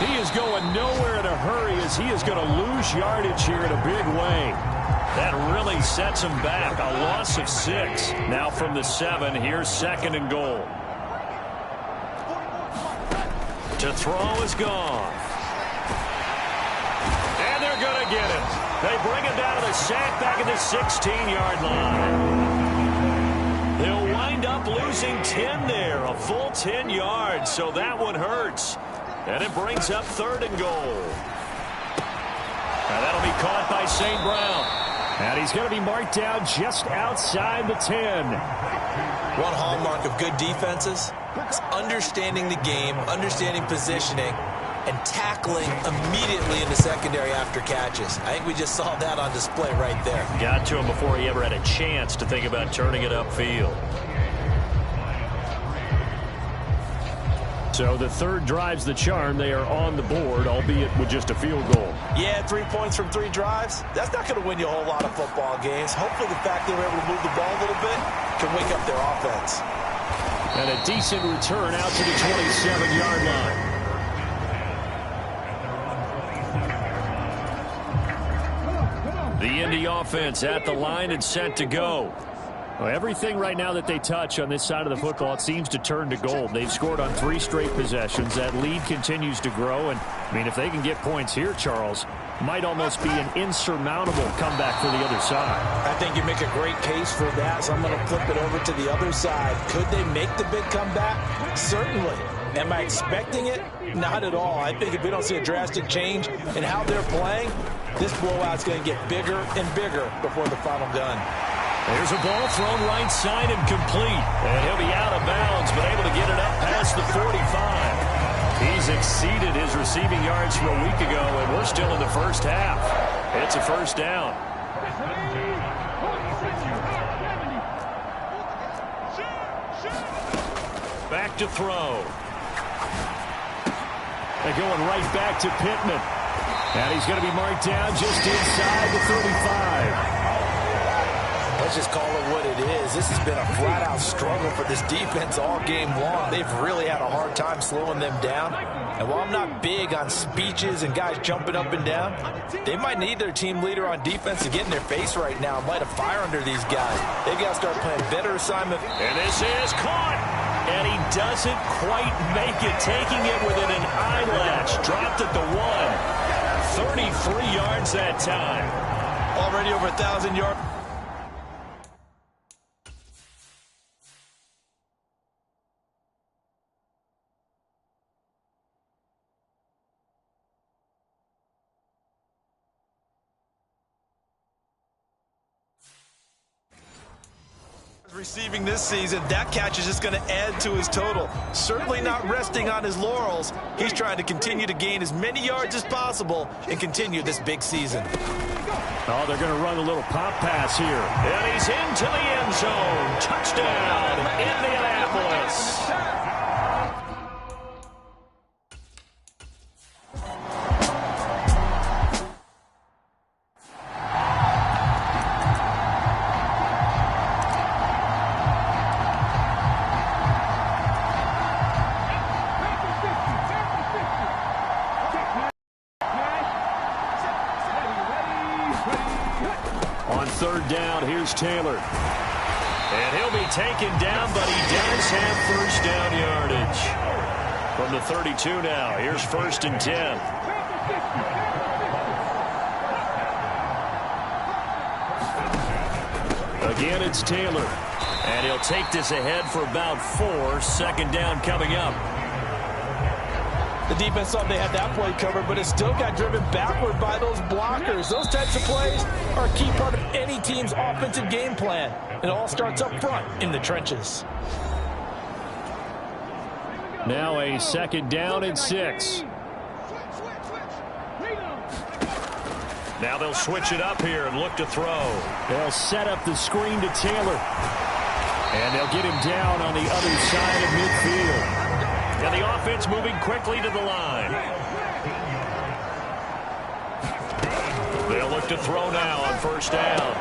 He is going nowhere in a hurry as he is going to lose yardage here in a big way. That really sets him back. A loss of 6. Now from the 7, here's 2nd and goal. To throw is gone. And they're going to get him. They bring him down to the sack back at the 16-yard line. They'll wind up losing 10 there, a full 10 yards, so that one hurts. And it brings up 3rd and goal. And that'll be caught by St. Brown. And he's going to be marked down just outside the 10. One hallmark of good defenses is understanding the game, understanding positioning, and tackling immediately in the secondary after catches. I think we just saw that on display right there. Got to him before he ever had a chance to think about turning it upfield. So the 3rd drives the charm. They are on the board, albeit with just a field goal. Yeah, 3 points from 3 drives. That's not going to win you a whole lot of football games. Hopefully the fact they were able to move the ball a little bit can wake up their offense. And a decent return out to the 27-yard line. The Indy offense at the line and set to go. Well, everything right now that they touch on this side of the football, it seems to turn to gold. They've scored on 3 straight possessions. That lead continues to grow. And, I mean, if they can get points here, Charles, might almost be an insurmountable comeback for the other side. I think you make a great case for that, so I'm going to flip it over to the other side. Could they make the big comeback? Certainly. Am I expecting it? Not at all. I think if we don't see a drastic change in how they're playing, this blowout's going to get bigger and bigger before the final gun. There's a ball thrown right side and complete. And he'll be out of bounds, but able to get it up past the 45. He's exceeded his receiving yards from a week ago, and we're still in the first half. It's a first down. Back to throw. They're going right back to Pittman. And he's going to be marked down just inside the 35. Let's just call it what it is. This has been a flat-out struggle for this defense all game long. They've really had a hard time slowing them down. And while I'm not big on speeches and guys jumping up and down, they might need their team leader on defense to get in their face right now and light a fire under these guys. They've got to start playing better assignment. And this is caught. And he doesn't quite make it, taking it within an eyelash. Dropped at the 1. 33 yards that time. Already over 1,000 yards. Receiving this season, that catch is just going to add to his total. Certainly not resting on his laurels. He's trying to continue to gain as many yards as possible and continue this big season. Oh, they're going to run a little pop pass here. And he's into the end zone. Touchdown, Indianapolis. third down. Here's Taylor. And he'll be taken down, but he does have first down yardage. From the 32 now, here's 1st and 10. Again, it's Taylor. And he'll take this ahead for about 4. 2nd down coming up. The defense thought they had that play covered, but it still got driven backward by those blockers. Those types of plays are a key part of any team's offensive game plan. It all starts up front in the trenches. Now a 2nd down and 6. Now they'll switch it up here and look to throw. They'll set up the screen to Taylor. And they'll get him down on the other side of midfield. And the offense moving quickly to the line. They'll look to throw now on 1st down.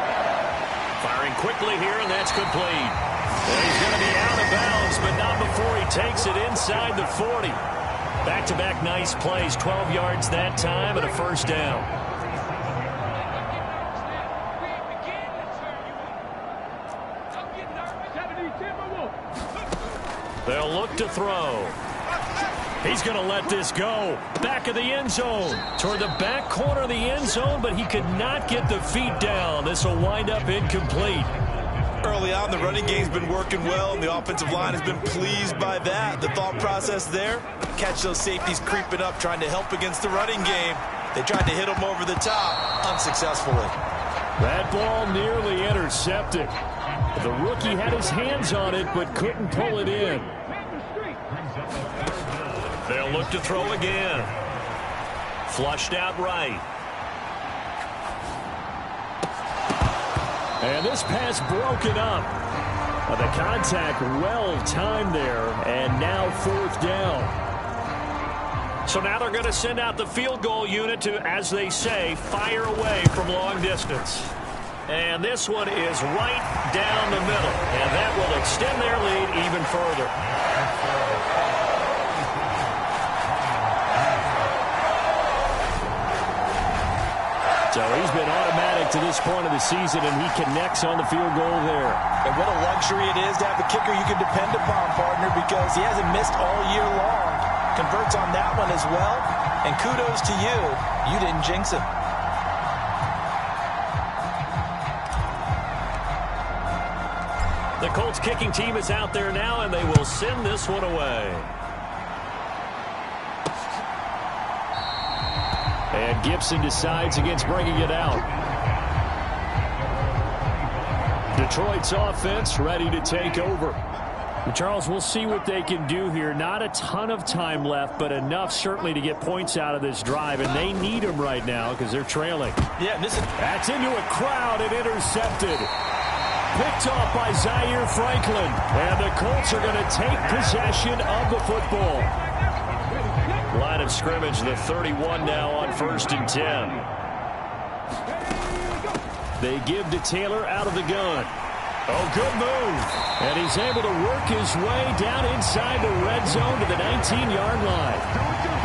Firing quickly here, and that's complete. And he's going to be out of bounds, but not before he takes it inside the 40. Back-to-back nice plays, 12 yards that time, and a 1st down. They'll look to throw. He's going to let this go. Back of the end zone. Toward the back corner of the end zone, but he could not get the feet down. This will wind up incomplete. Early on, the running game's been working well, and the offensive line has been pleased by that. The thought process there, catch those safeties creeping up, trying to help against the running game. They tried to hit him over the top, unsuccessfully. That ball nearly intercepted. The rookie had his hands on it, but couldn't pull it in. They'll look to throw again. Flushed out right. And this pass broken up. The contact well timed there, and now 4th down. So now they're going to send out the field goal unit to, as they say, fire away from long distance. And this one is right down the middle, and that will extend their lead even further. So he's been automatic to this point of the season, and he connects on the field goal there. And what a luxury it is to have a kicker you can depend upon, partner, because he hasn't missed all year long. Converts on that one as well, and kudos to you. You didn't jinx him. The Colts kicking team is out there now, and they will send this one away. And Gibson decides against bringing it out. Detroit's offense ready to take over. Charles, we'll see what they can do here. Not a ton of time left, but enough certainly to get points out of this drive, and they need them right now because they're trailing. Yeah, that's into a crowd and intercepted. Picked off by Zaire Franklin, and the Colts are going to take possession of the football. Line of scrimmage, the 31 now on 1st and 10. They give to Taylor out of the gun. Oh, good move. And he's able to work his way down inside the red zone to the 19-yard line.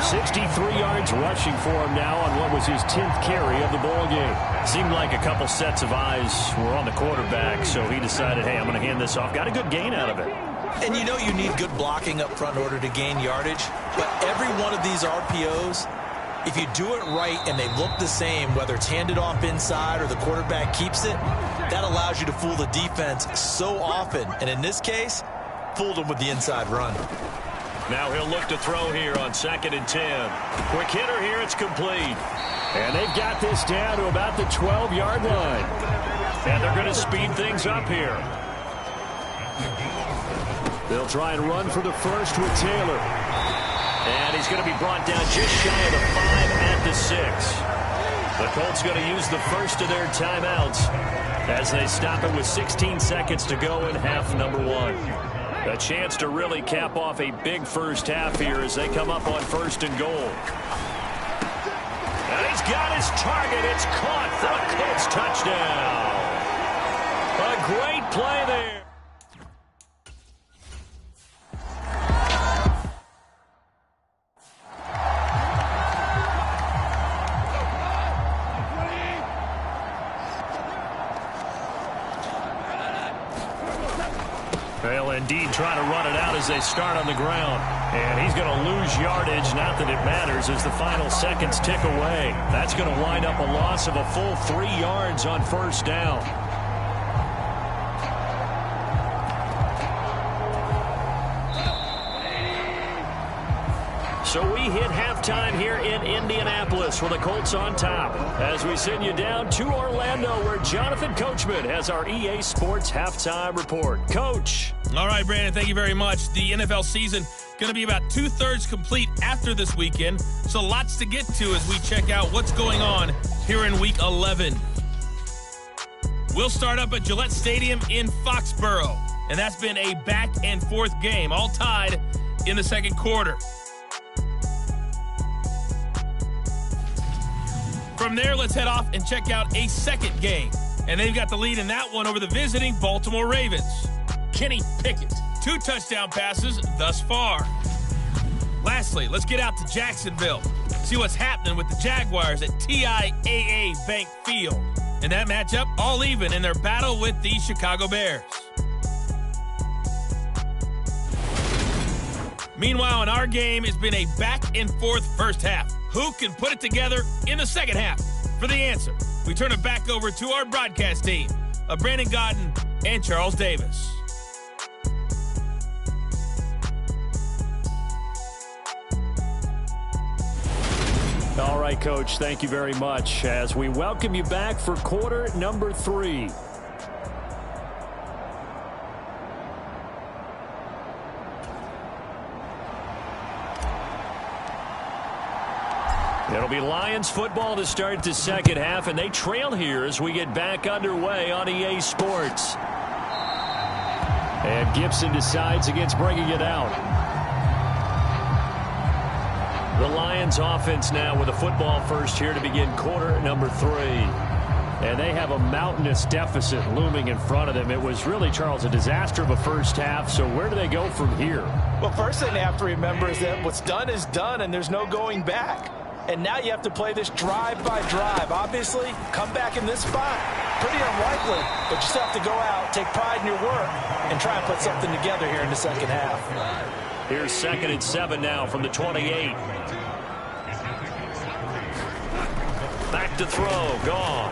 63 yards rushing for him now on what was his 10th carry of the ball game. Seemed like a couple sets of eyes were on the quarterback, so he decided, hey, I'm going to hand this off. Got a good gain out of it. And you know you need good blocking up front in order to gain yardage. But every one of these RPOs, if you do it right and they look the same, whether it's handed off inside or the quarterback keeps it, that allows you to fool the defense so often. And in this case, fooled them with the inside run. Now he'll look to throw here on 2nd and 10. Quick hitter here, it's complete. And they've got this down to about the 12-yard line. And they're going to speed things up here. They'll try and run for the first with Taylor. And he's going to be brought down just shy of the 5 at the 6. The Colts going to use the first of their timeouts as they stop it with 16 seconds to go in half number 1. A chance to really cap off a big first half here as they come up on 1st and goal. And he's got his target. It's caught for a Colts touchdown. A great play there. indeed try to run it out as they start on the ground. And he's going to lose yardage. Not that it matters as the final seconds tick away. That's going to wind up a loss of a full 3 yards on first down. So we hit halftime here in Indianapolis with the Colts on top as we send you down to Orlando where Jonathan Coachman has our EA Sports halftime report. Coach. All right, Brandon, thank you very much. The NFL season going to be about 2/3 complete after this weekend, so lots to get to as we check out what's going on here in Week 11. We'll start up at Gillette Stadium in Foxborough, and that's been a back-and-forth game, all tied in the second quarter. From there, let's head off and check out a second game. And they've got the lead in that one over the visiting Baltimore Ravens. Kenny Pickett, 2 touchdown passes thus far. Lastly, let's get out to Jacksonville. See what's happening with the Jaguars at TIAA Bank Field. In that matchup, all even in their battle with the Chicago Bears. Meanwhile, in our game, it's been a back-and-forth first half. Who can put it together in the second half? For the answer, we turn it back over to our broadcast team of Brandon Godden and Charles Davis. All right, Coach, thank you very much as we welcome you back for quarter number 3. It'll be Lions football to start the second half, and they trail here as we get back underway on EA Sports. And Gibson decides against bringing it out. The Lions offense now with a football first here to begin quarter number 3. And they have a mountainous deficit looming in front of them. It was really, Charles, a disaster of a first half. So where do they go from here? Well, first thing they have to remember is that what's done is done, and there's no going back. And now you have to play this drive by drive. Obviously, come back in this spot. Pretty unlikely, but you still have to go out, take pride in your work, and try and put something together here in the second half. Here's 2nd and 7 now from the 28. Back to throw, gone.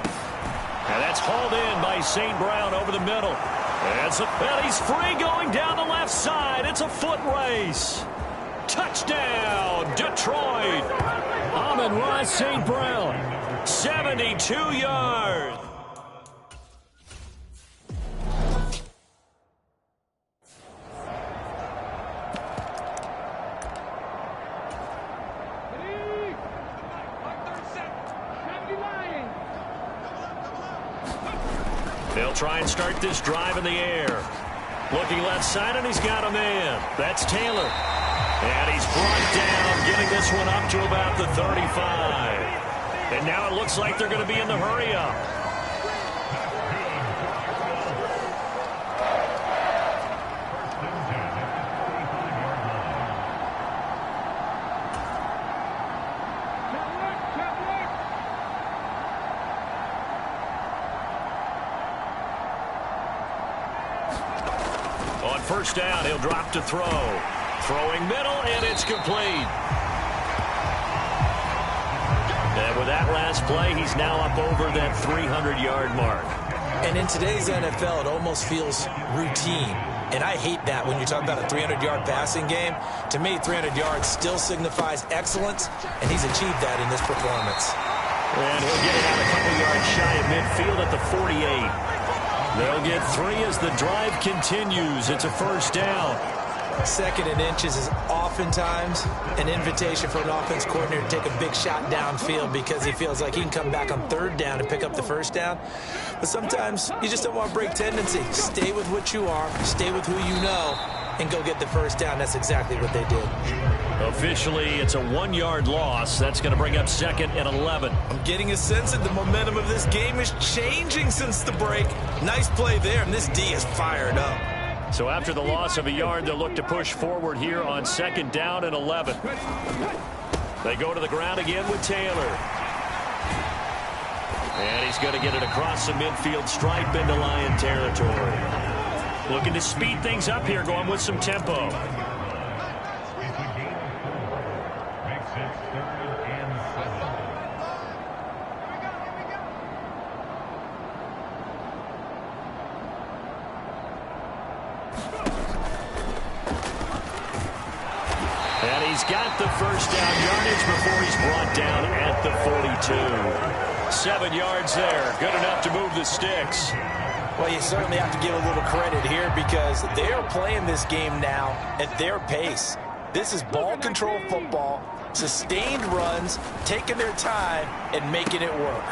And that's hauled in by St. Brown over the middle. And he's free going down the left side. It's a foot race. Touchdown, Detroit. Amon-Ra St. Brown, 72 yards. They'll try and start this drive in the air. Looking left side, and he's got a man. That's Taylor. And he's brought down, getting this one up to about the 35. And now it looks like they're going to be in the hurry-up. On first down, he'll drop to throw. Throwing middle, and it's complete. And with that last play, he's now up over that 300-yard mark. And in today's NFL, it almost feels routine. And I hate that when you talk about a 300-yard passing game. To me, 300 yards still signifies excellence, and he's achieved that in this performance. And he'll get it out a couple yards shy of midfield at the 48. They'll get 3 as the drive continues. It's a first down. 2nd and inches is oftentimes an invitation for an offense coordinator to take a big shot downfield because he feels like he can come back on 3rd down and pick up the first down. But sometimes you just don't want to break tendency. Stay with what you are, stay with who you know, and go get the first down. That's exactly what they did. Officially, it's a 1-yard loss. That's going to bring up 2nd and 11. I'm getting a sense that the momentum of this game is changing since the break. Nice play there, and this D is fired up. So after the loss of a yard, they'll look to push forward here on 2nd down and 11. They go to the ground again with Taylor. And he's going to get it across the midfield stripe into Lion territory. Looking to speed things up here, going with some tempo. And he's got the first down yardage before he's brought down at the 42. 7 yards there. Good enough to move the sticks. Well, you certainly have to give a little credit here because they are playing this game now at their pace. This is ball control football, sustained runs, taking their time, and making it work.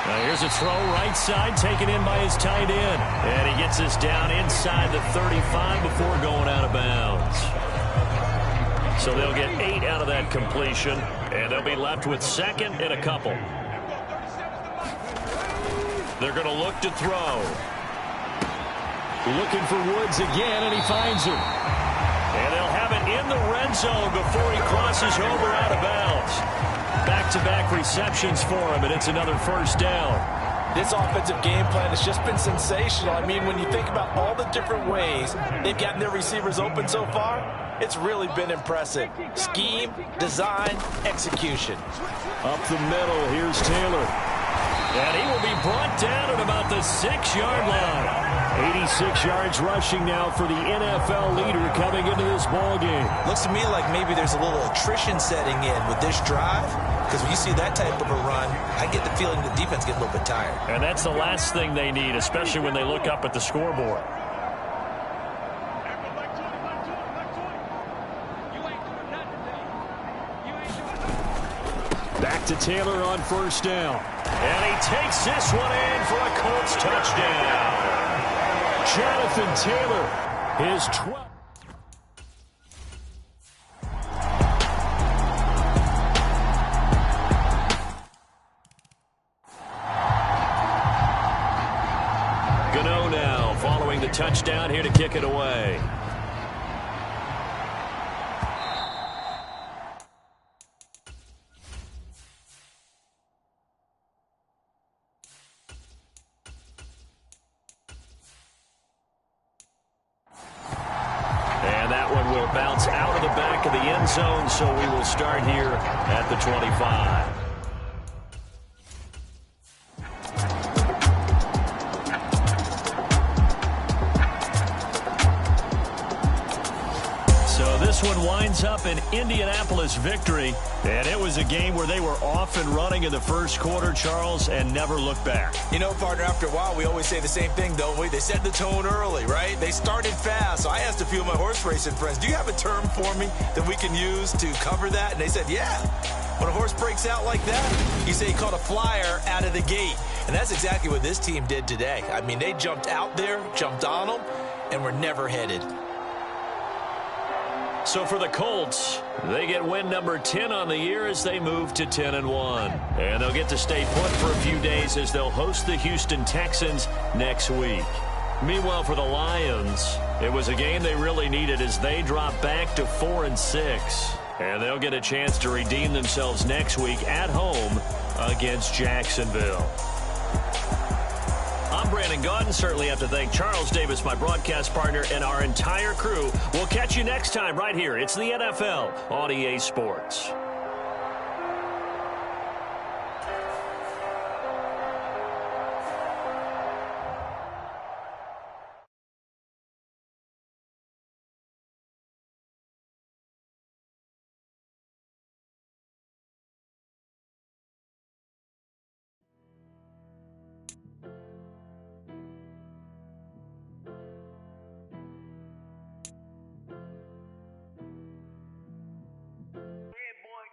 Now here's a throw right side, taken in by his tight end. And he gets us down inside the 35 before going out of bounds. So they'll get 8 out of that completion, and they'll be left with second and a couple. They're going to look to throw. Looking for Woods again, and he finds him. And they'll have it in the red zone before he crosses over out of bounds. Back-to-back receptions for him, and it's another first down. This offensive game plan has just been sensational. I mean, when you think about all the different ways they've gotten their receivers open so far, it's really been impressive. Scheme, design, execution. Up the middle, here's Taylor. And he will be brought down at about the 6-yard line. 86 yards rushing now for the NFL leader coming into this ball game. Looks to me like maybe there's a little attrition setting in with this drive. Because when you see that type of a run, I get the feeling the defense gets a little bit tired. And that's the last thing they need, especially when they look up at the scoreboard. Back to Taylor on first down. And he takes this one in for a Colts touchdown. Jonathan Taylor, his 12th. Gano now following the touchdown here to kick it away. Bounce out of the back of the end zone, so we will start here at the 25. So this one winds up an Indianapolis victory, and it was a game where they were off and running in the first quarter, Charles, and never looked back. You know, partner, after a while, we always say the same thing, don't we? They set the tone early, right? They started fast. So I asked a few of my horse racing friends, do you have a term for me that we can use to cover that? And they said, yeah. When a horse breaks out like that, you say he caught a flyer out of the gate. And that's exactly what this team did today. I mean, they jumped out there, jumped on them, and were never headed. So for the Colts, they get win number 10 on the year as they move to 10-1. And they'll get to stay put for a few days as they'll host the Houston Texans next week. Meanwhile, for the Lions, it was a game they really needed as they drop back to 4-6. And they'll get a chance to redeem themselves next week at home against Jacksonville. I'm Brandon Gaudin. Certainly have to thank Charles Davis, my broadcast partner, and our entire crew. We'll catch you next time right here. It's the NFL on EA Sports. Boy,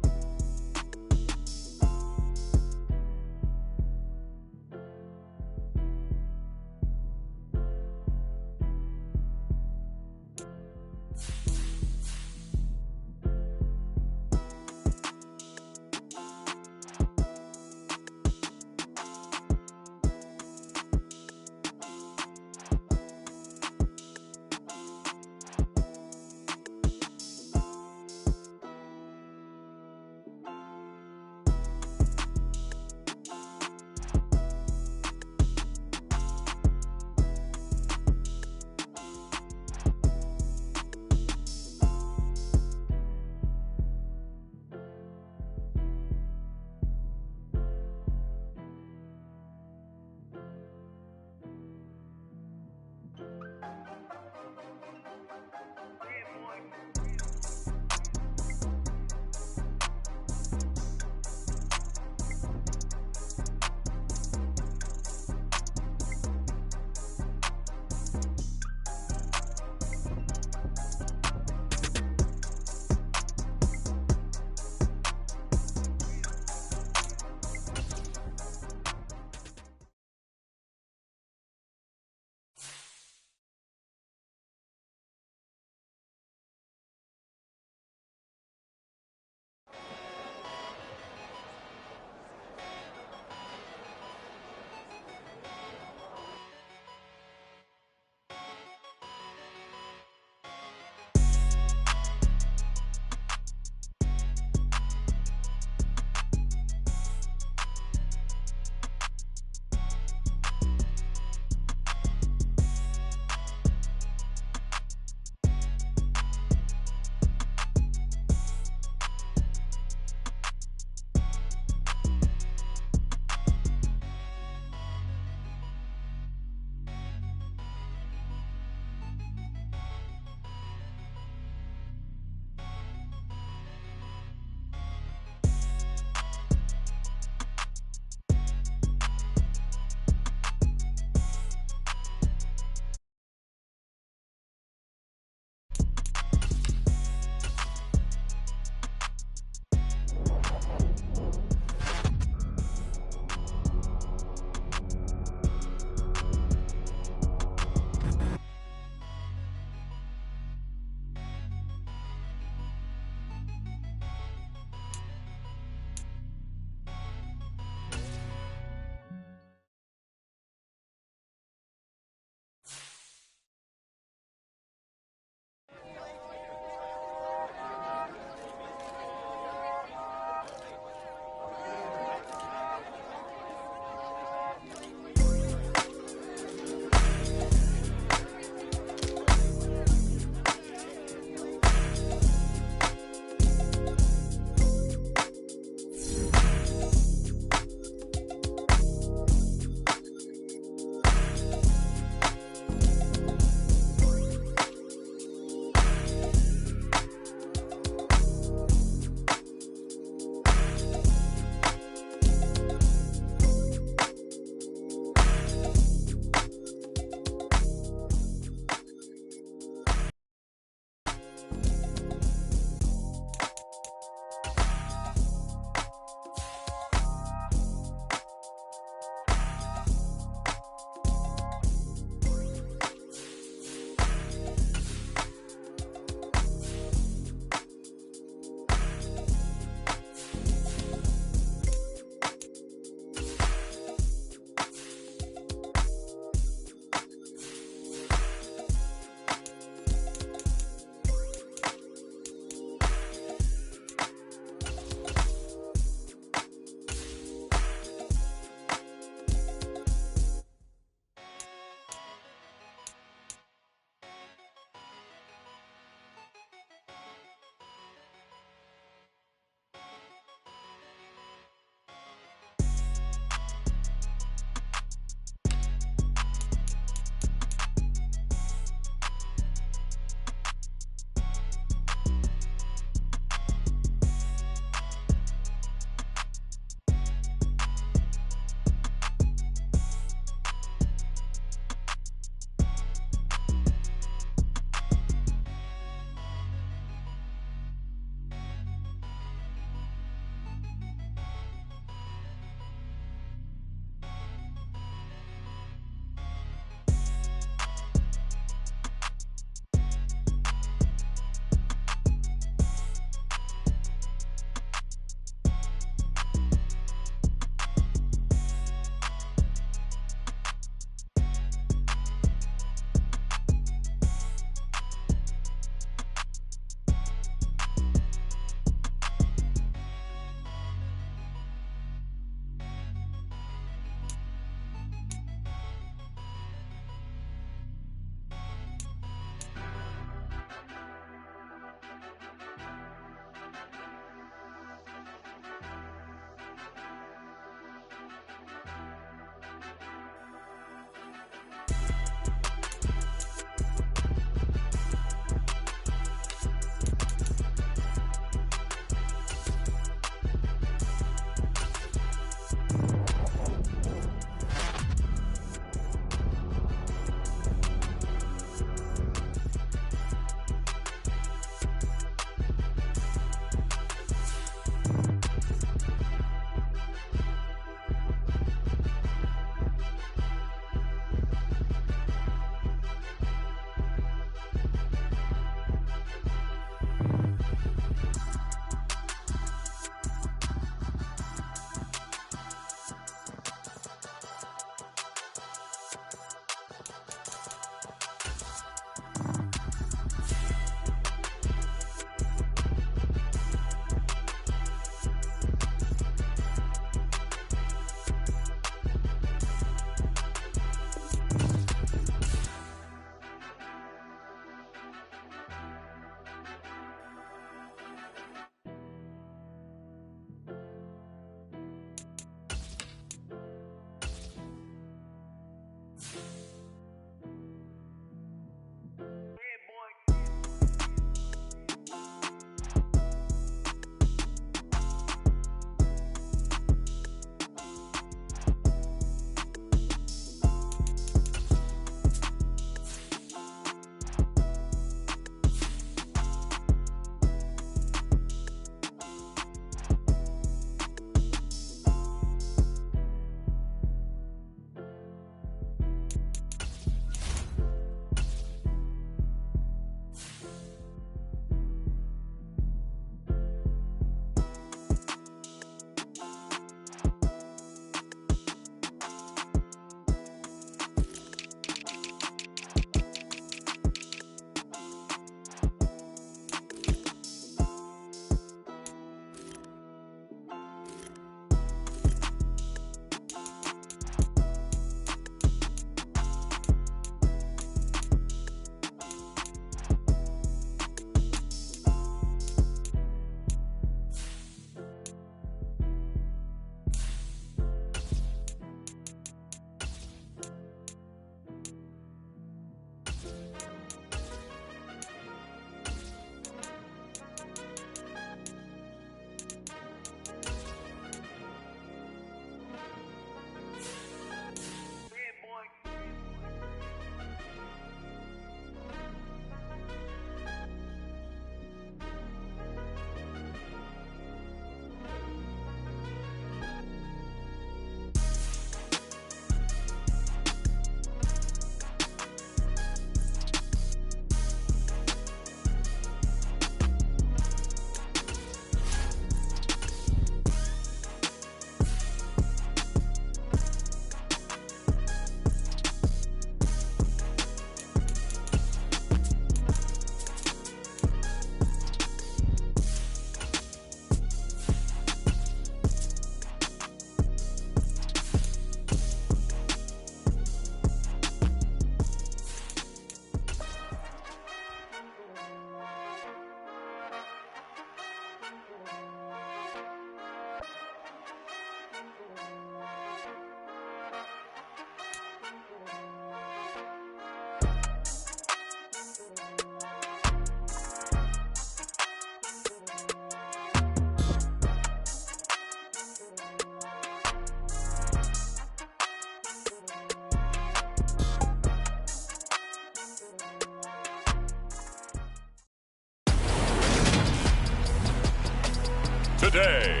today.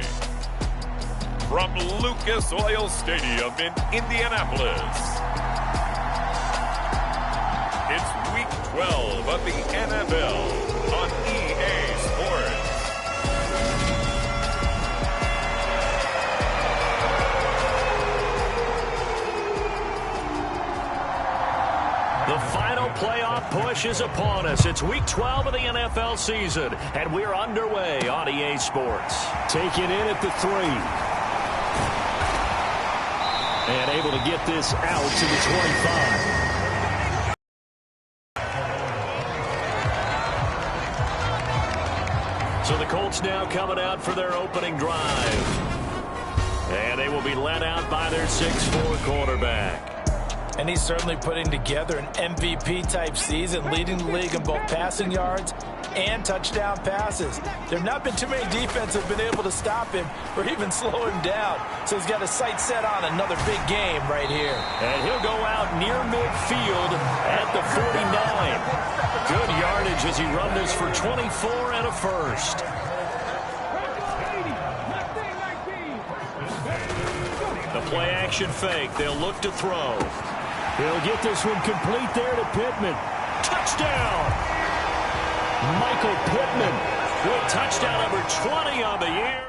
From Lucas Oil Stadium in Indianapolis, it's Week 12 of the NFL on EA Sports. The final playoff push is upon us. It's Week 12 of the NFL season, and we're underway on EA Sports. Taken in at the 3. And able to get this out to the 25. So the Colts now coming out for their opening drive. And they will be led out by their 6'4" quarterback. And he's certainly putting together an MVP-type season, leading the league in both passing yards and touchdown passes. There have not been too many defenses that have been able to stop him or even slow him down. So he's got his sights set on another big game right here. And he'll go out near midfield at the 49. Good yardage as he run this for 24 and a first. The play action fake. They'll look to throw. He'll get this one complete there to Pittman. Touchdown! Michael Pittman with touchdown number 20 on the year.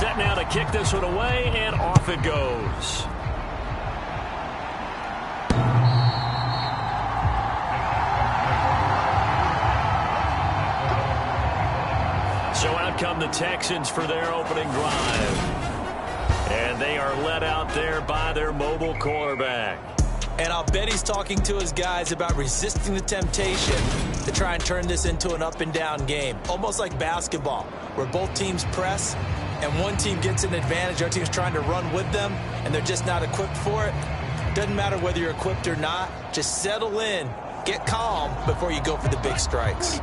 Set now to kick this one away, and off it goes. So out come the Texans for their opening drive. And they are led out there by their mobile quarterback. And I'll bet he's talking to his guys about resisting the temptation to try and turn this into an up-and-down game. Almost like basketball, where both teams press, and one team gets an advantage. Our team's trying to run with them, and they're just not equipped for it. Doesn't matter whether you're equipped or not. Just settle in, get calm before you go for the big strikes.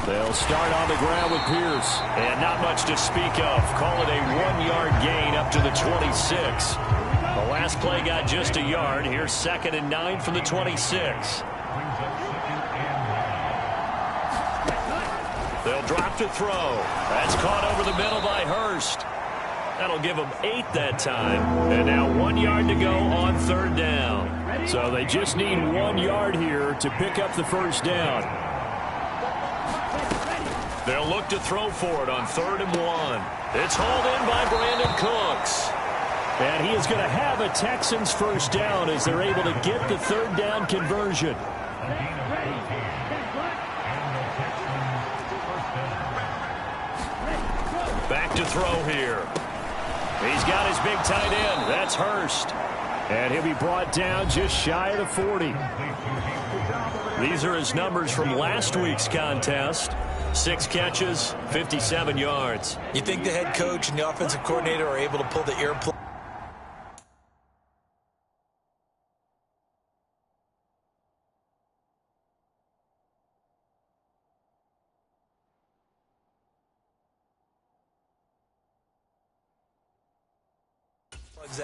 They'll start on the ground with Pierce. And not much to speak of. Call it a 1-yard gain up to the 26. The last play got just a yard. Here's 2nd and 9 from the 26. They'll drop to throw. That's caught over the middle by Hurst. That'll give them 8 that time. And now 1 yard to go on 3rd down. So they just need 1 yard here to pick up the first down. They'll look to throw for it on 3rd and 1. It's hauled in by Brandon Cooks. And he is going to have a Texans first down as they're able to get the 3rd down conversion. Back to throw here. He's got his big tight end. That's Hurst. And he'll be brought down just shy of the 40. These are his numbers from last week's contest. 6 catches, 57 yards. You think the head coach and the offensive coordinator are able to pull the earplug?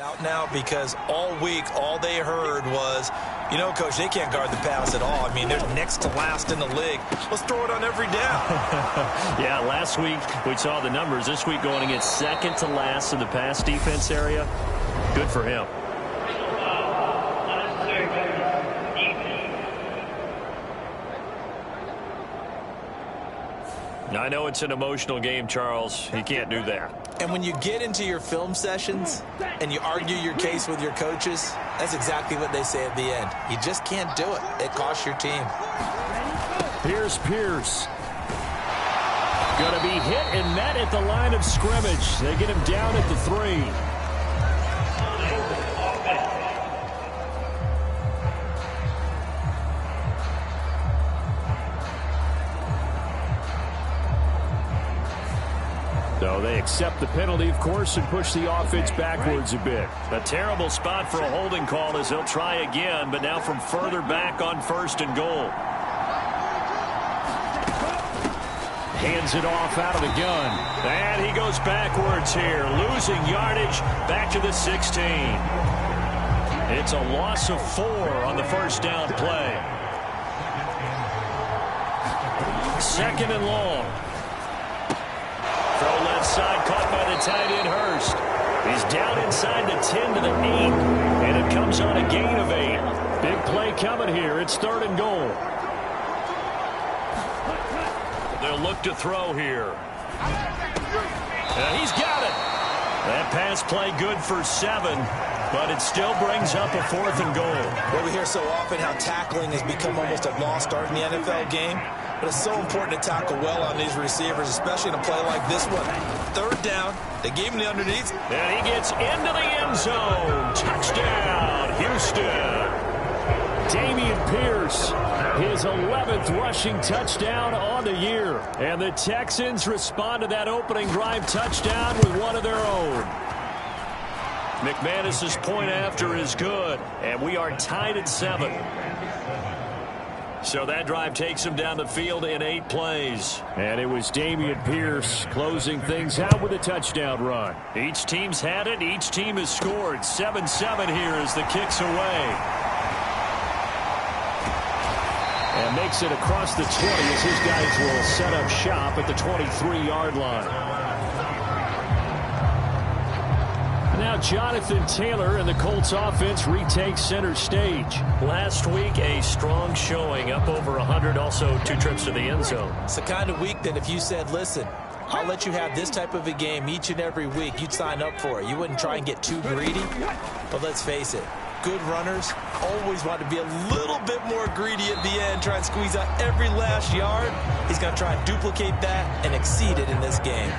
Out now, because all week all they heard was, you know, coach, they can't guard the pass at all. I mean, they're next to last in the league. Let's throw it on every down. Yeah, last week we saw the numbers. This week going against 2nd to last in the pass defense area. Good for him. I know it's an emotional game, Charles. You can't do that. And when you get into your film sessions and you argue your case with your coaches, that's exactly what they say at the end. You just can't do it. It costs your team. Here's Pierce. Going to be hit and met at the line of scrimmage. They get him down at the 3. So they accept the penalty, of course, and push the offense backwards a bit. A terrible spot for a holding call as they'll try again, but now from further back on 1st and goal. Hands it off out of the gun. And he goes backwards here, losing yardage back to the 16. It's a loss of 4 on the first down play. Second and long. Throw left side, caught by the tight end Hurst. He's down inside the 10 to the 8, and it comes on a gain of 8. Big play coming here. It's 3rd and goal. They'll look to throw here. And he's got it. That pass play good for 7, but it still brings up a 4th and goal. Well, we hear so often how tackling has become almost a lost art in the NFL game. But it's so important to tackle well on these receivers, especially in a play like this one. 3rd down. They gave him the underneath. And he gets into the end zone. Touchdown, Houston. Dameon Pierce, his 11th rushing touchdown on the year. And the Texans respond to that opening drive touchdown with one of their own. McManus's point after is good, and we are tied at 7. So that drive takes him down the field in 8 plays. And it was Dameon Pierce closing things out with a touchdown run. Each team's had it. Each team has scored. 7-7 here as the kick's away. And makes it across the 20 as his guys will set up shop at the 23-yard line. Now Jonathan Taylor and the Colts offense retakes center stage. Last week, a strong showing, up over 100, also 2 trips to the end zone. It's the kind of week that if you said, listen, I'll let you have this type of a game each and every week, you'd sign up for it. You wouldn't try and get too greedy. But let's face it, good runners always want to be a little bit more greedy at the end, try and squeeze out every last yard. He's going to try and duplicate that and exceed it in this game.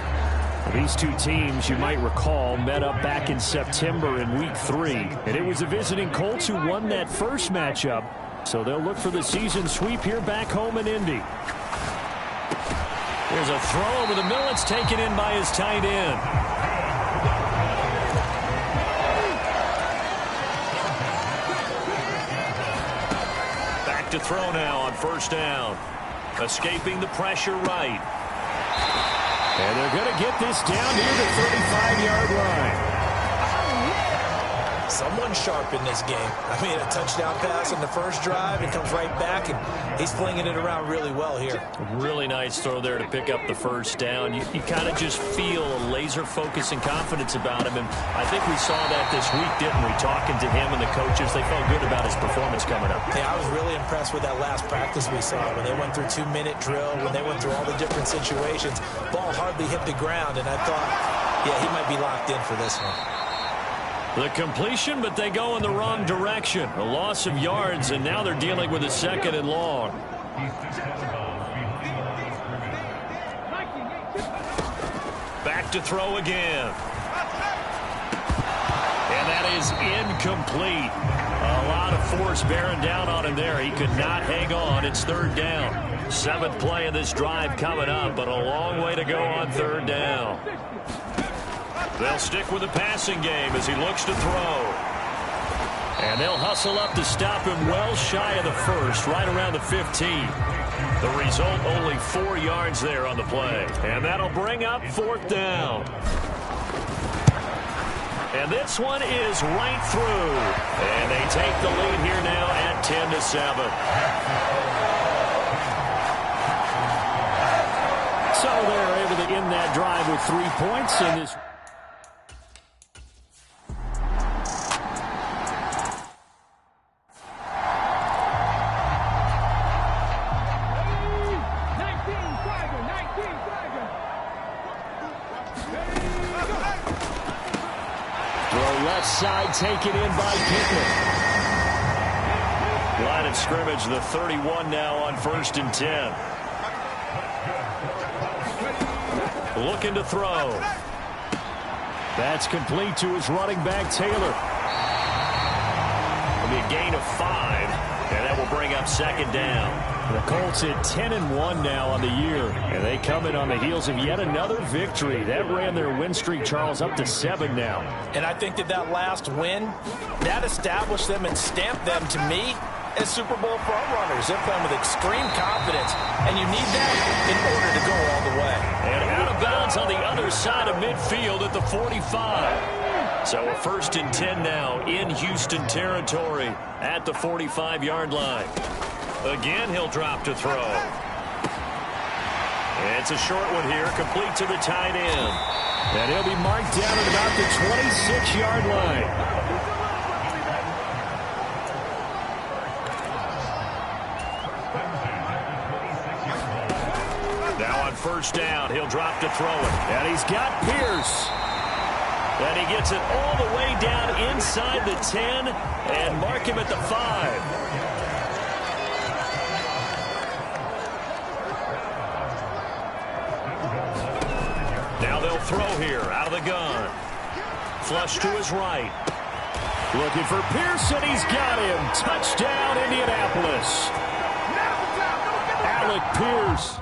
These two teams, you might recall, met up back in September in Week 3. And it was the visiting Colts who won that first matchup. So they'll look for the season sweep here back home in Indy. There's a throw over the middle. It's taken in by his tight end. Back to throw now on first down. Escaping the pressure right. And they're going to get this down near the 35-yard line. Someone sharp in this game. I mean, a touchdown pass on the first drive and comes right back, and he's flinging it around really well here. Really nice throw there to pick up the first down. You kind of just feel a laser focus and confidence about him, and I think we saw that this week, didn't we? Talking to him and the coaches, they felt good about his performance coming up. Yeah, I was really impressed with that last practice we saw when they went through 2-minute drill, when they went through all the different situations. Ball hardly hit the ground, and I thought, yeah, he might be locked in for this one. The completion, but they go in the wrong direction. A loss of yards, and now they're dealing with a 2nd and long. Back to throw again. And that is incomplete. A lot of force bearing down on him there. He could not hang on. It's 3rd down. 7th play of this drive coming up, but a long way to go on 3rd down. They'll stick with the passing game as he looks to throw. And they'll hustle up to stop him well shy of the first, right around the 15. The result, only 4 yards there on the play. And that'll bring up 4th down. And this one is right through. And they take the lead here now at 10-7. So they're able to end that drive with 3 points in this. Side taken in by Pittman. Line of scrimmage, the 31 now on 1st and 10. Looking to throw. That's complete to his running back, Taylor. It'll be a gain of 5, and that will bring up 2nd down. The Colts at 10-1 now on the year, and they come in on the heels of yet another victory. That ran their win streak, Charles, up to 7 now. And I think that last win, that established them and stamped them, to me, as Super Bowl frontrunners. They're playing with extreme confidence, and you need that in order to go all the way. And out of bounds on the other side of midfield at the 45. So a 1st and 10 now in Houston territory at the 45-yard line. Again, he'll drop to throw. It's a short one here, complete to the tight end. And he'll be marked down at about the 26-yard line. Now on 1st down, he'll drop to throw it. And he's got Pierce. And he gets it all the way down inside the 10 and mark him at the 5. Now they'll throw here out of the gun. Flush to his right. Looking for Pearson. He's got him. Touchdown, Indianapolis. Alec Pierce.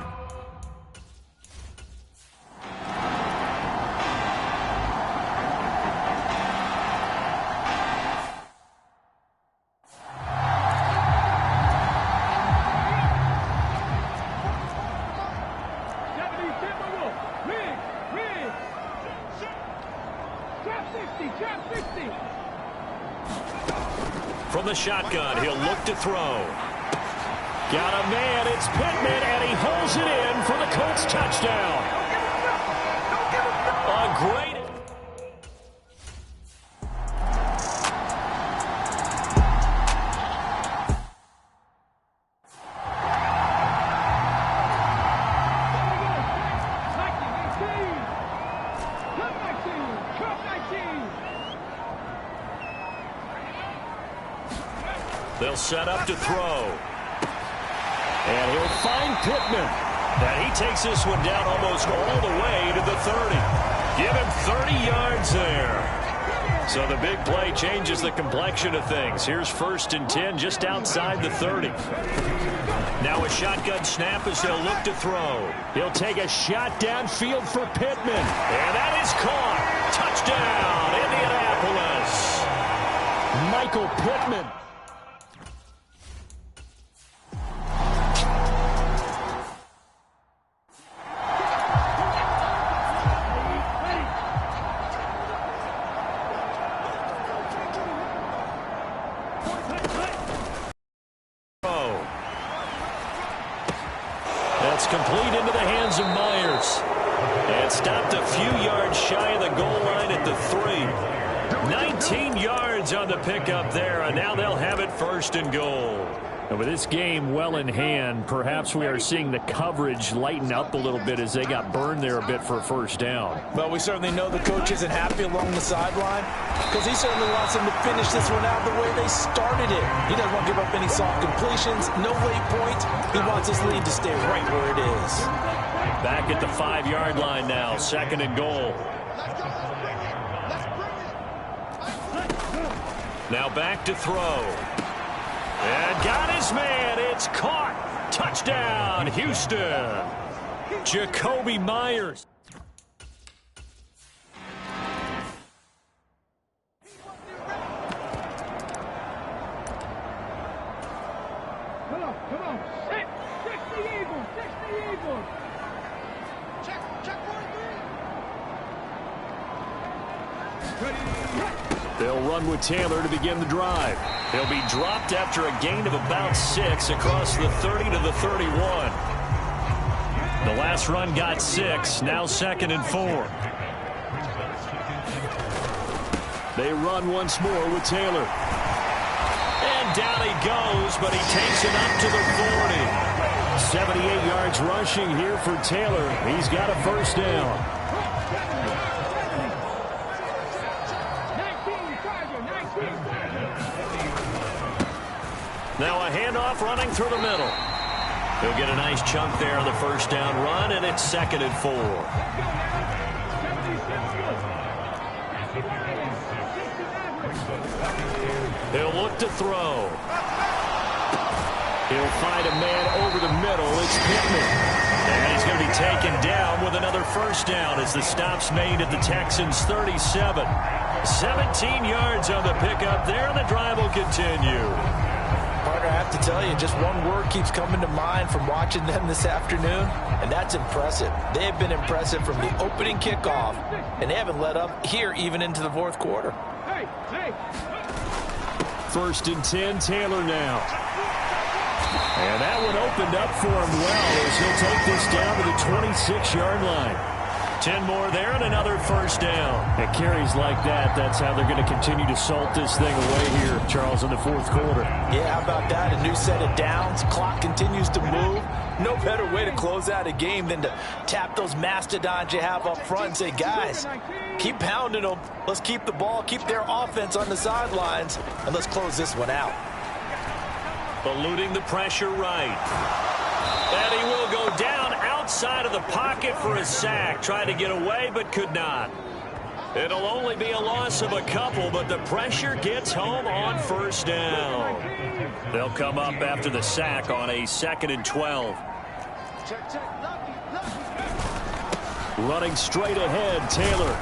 From the shotgun, he'll look to throw. Got a man, it's Pittman, and he holds it in for the Colts touchdown. A great... They'll set up to throw. And he'll find Pittman. And he takes this one down almost all the way to the 30. Give him 30 yards there. So the big play changes the complexion of things. Here's 1st and 10 just outside the 30. Now a shotgun snap as they'll look to throw. He'll take a shot downfield for Pittman. And that is caught. Touchdown, Indianapolis. Michael Pittman. That's complete into the hands of Myers. And stopped a few yards shy of the goal line at the 3. 19 yards on the pickup there, and now they'll have it 1st and goal. And with this game well in hand, perhaps we are seeing the coverage lighten up a little bit as they got burned there a bit for a 1st down. Well, we certainly know the coach isn't happy along the sideline because he certainly wants them to finish this one out the way they started it. He doesn't want to give up any soft completions, no late points. He wants his lead to stay right where it is. Back at the 5-yard line now, 2nd and goal. Now back to throw. And got his man. It's caught. Touchdown, Houston. Jacoby Myers. Come on. Check the Eagles. Check 43. They'll run with Taylor to begin the drive. He'll be dropped after a gain of about 6 across the 30 to the 31. The last run got 6, now 2nd and 4. They run once more with Taylor. And down he goes, but he takes it up to the 40. 78 yards rushing here for Taylor. He's got a 1st down. Now a handoff running through the middle. He'll get a nice chunk there on the 1st down run, and it's 2nd and 4. He'll look to throw. He'll find a man over the middle. It's Pittman. And he's going to be taken down with another 1st down as the stop's made at the Texans' 37. 17 yards on the pickup there, and the drive will continue. Partner, I have to tell you, just one word keeps coming to mind from watching them this afternoon, and that's impressive. They have been impressive from the opening kickoff, and they haven't let up here even into the fourth quarter. First and 10, Taylor now. And that one opened up for him well as he'll take this down to the 26-yard line. 10 more there and another first down. At carries like that, that's how they're going to continue to salt this thing away here, Charles, in the fourth quarter. Yeah, how about that? A new set of downs. Clock continues to move. No better way to close out a game than to tap those mastodons you have up front and say, guys, keep pounding them. Let's keep the ball, keep their offense on the sidelines, and let's close this one out. Eluding the pressure right. And he will go down outside of the pocket for a sack. Tried to get away, but could not. It'll only be a loss of a couple, but the pressure gets home on first down. They'll come up after the sack on a 2nd and 12. Running straight ahead, Taylor.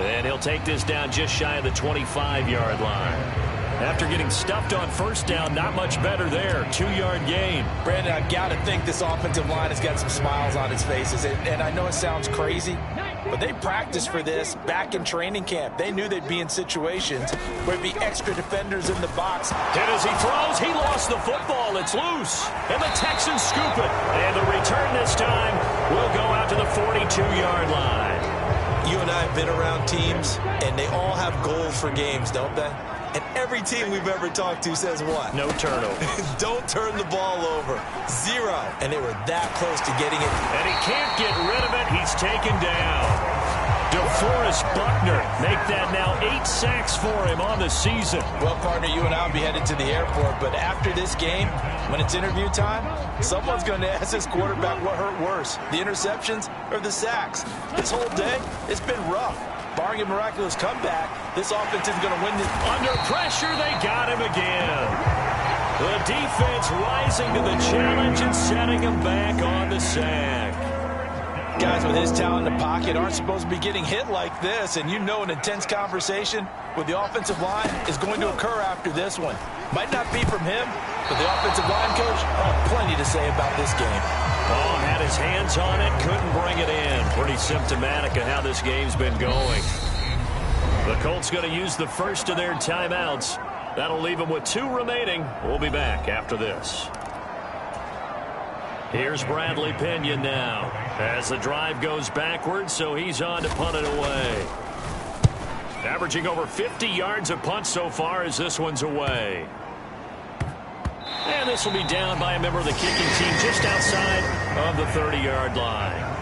And he'll take this down just shy of the 25-yard line. After getting stuffed on first down, not much better there. 2-yard gain. Brandon, I've got to think this offensive line has got some smiles on its faces. And I know it sounds crazy, but they practiced for this back in training camp. They knew they'd be in situations where there'd be extra defenders in the box. Hit as he throws. He lost the football. It's loose. And the Texans scoop it. And the return this time will go out to the 42-yard line. You and I have been around teams, and they all have goals for games, don't they? And every team we've ever talked to says what? No turnover. Don't turn the ball over. 0. And they were that close to getting it. And he can't get rid of it. He's taken down. DeForest Buckner make that now 8 sacks for him on the season. Well, partner, you and I will be headed to the airport, but after this game, when it's interview time, someone's going to ask this quarterback what hurt worse, the interceptions or the sacks. This whole day, it's been rough. Barring a miraculous comeback, this offense isn't going to win this. Under pressure, they got him again. The defense rising to the challenge and setting him back on the sack. Guys with his talent in the pocket aren't supposed to be getting hit like this, and you know an intense conversation with the offensive line is going to occur after this one. Might not be from him, but the offensive line coach plenty to say about this game. Oh, had his hands on it, couldn't bring it in. Pretty symptomatic of how this game's been going. The Colts going to use the first of their timeouts. That'll leave them with 2 remaining. We'll be back after this. Here's Bradley Pinion now as the drive goes backwards, so he's on to punt it away. Averaging over 50 yards a punt so far as this one's away. And this will be down by a member of the kicking team just outside of the 30-yard line.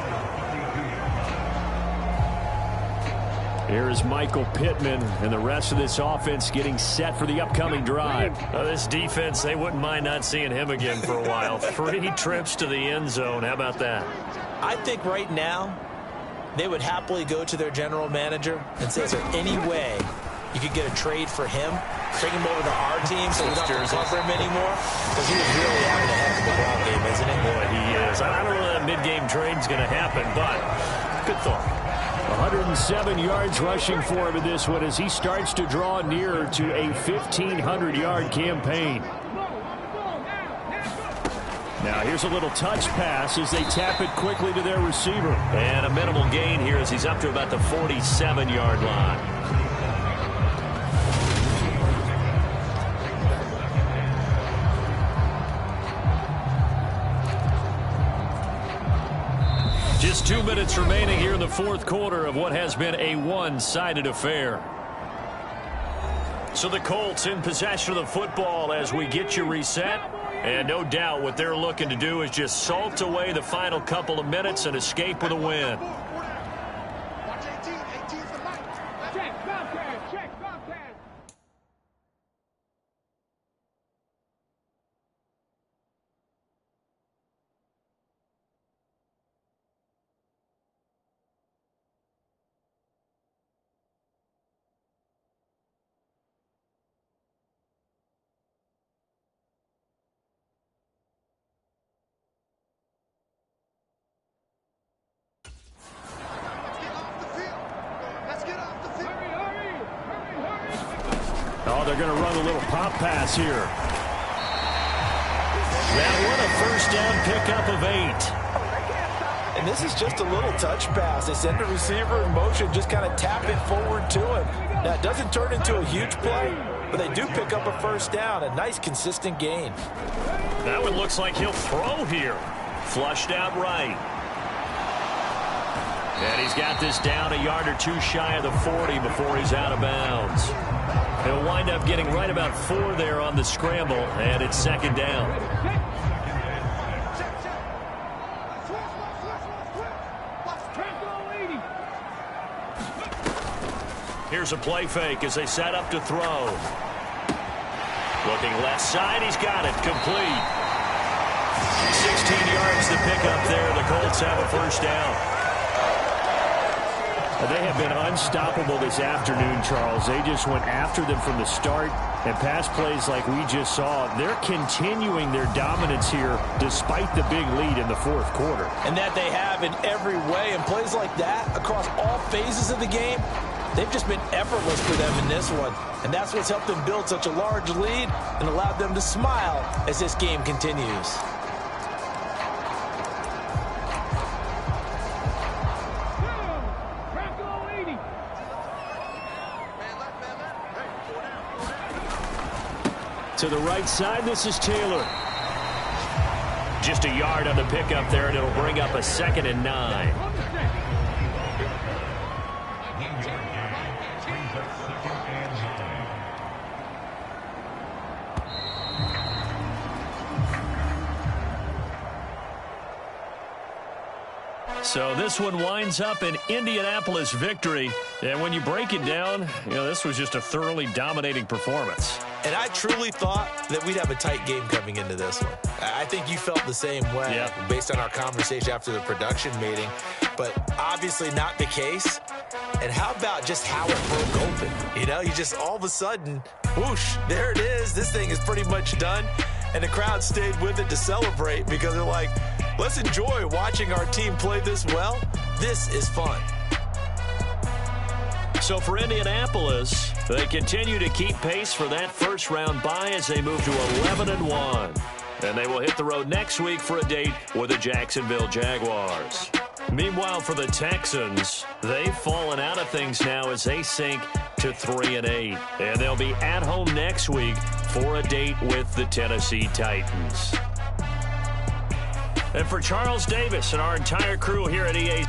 Here is Michael Pittman and the rest of this offense getting set for the upcoming drive. This defense, they wouldn't mind not seeing him again for a while. 3 trips to the end zone. How about that? I think right now they would happily go to their general manager and say, is there any way you could get a trade for him? Bring him over to our team so we don't have to cover him anymore? Because he is really having a heck of a ball game, isn't he? Boy, he is. I don't know that mid-game trade's going to happen, but good thought. 107 yards rushing for him in this one as he starts to draw nearer to a 1,500-yard campaign. Now here's a little touch pass as they tap it quickly to their receiver. And a minimal gain here as he's up to about the 47-yard line. Just 2 minutes remaining here in the fourth quarter of what has been a one-sided affair. So the Colts in possession of the football as we get you reset. And no doubt what they're looking to do is just salt away the final couple of minutes and escape with a win. Oh, they're going to run a little pop pass here. That one a first down pickup of 8. And this is just a little touch pass. They send the receiver in motion, just kind of tap it forward to him. Now, it doesn't turn into a huge play, but they do pick up a first down. A nice, consistent gain. That one looks like he'll throw here. Flushed out right. And he's got this down a yard or two shy of the 40 before he's out of bounds. He'll wind up getting right about 4 there on the scramble, and it's second down. Here's a play fake as they set up to throw. Looking left side, he's got it. Complete. 16 yards to pick up there. The Colts have a first down. They have been unstoppable this afternoon, Charles. They just went after them from the start, and pass plays like we just saw. They're continuing their dominance here despite the big lead in the fourth quarter. And that they have in every way. And plays like that across all phases of the game, they've just been effortless for them in this one. And that's what's helped them build such a large lead and allowed them to smile as this game continues. To the right side, this is Taylor. Just a yard on the pickup there, and it'll bring up a 2nd and 9. So this one winds up an Indianapolis victory. And when you break it down, this was just a thoroughly dominating performance. And I truly thought that we'd have a tight game coming into this one. I think you felt the same way based on our conversation after the production meeting. But obviously not the case. And how about just how it broke open? You just all of a sudden, whoosh, there it is. This thing is pretty much done. And the crowd stayed with it to celebrate because they're like, let's enjoy watching our team play this well. This is fun. So for Indianapolis, they continue to keep pace for that first-round bye as they move to 11-1. And they will hit the road next week for a date with the Jacksonville Jaguars. Meanwhile, for the Texans, they've fallen out of things now as they sink to 3-8. And they'll be at home next week for a date with the Tennessee Titans. And for Charles Davis and our entire crew here at EA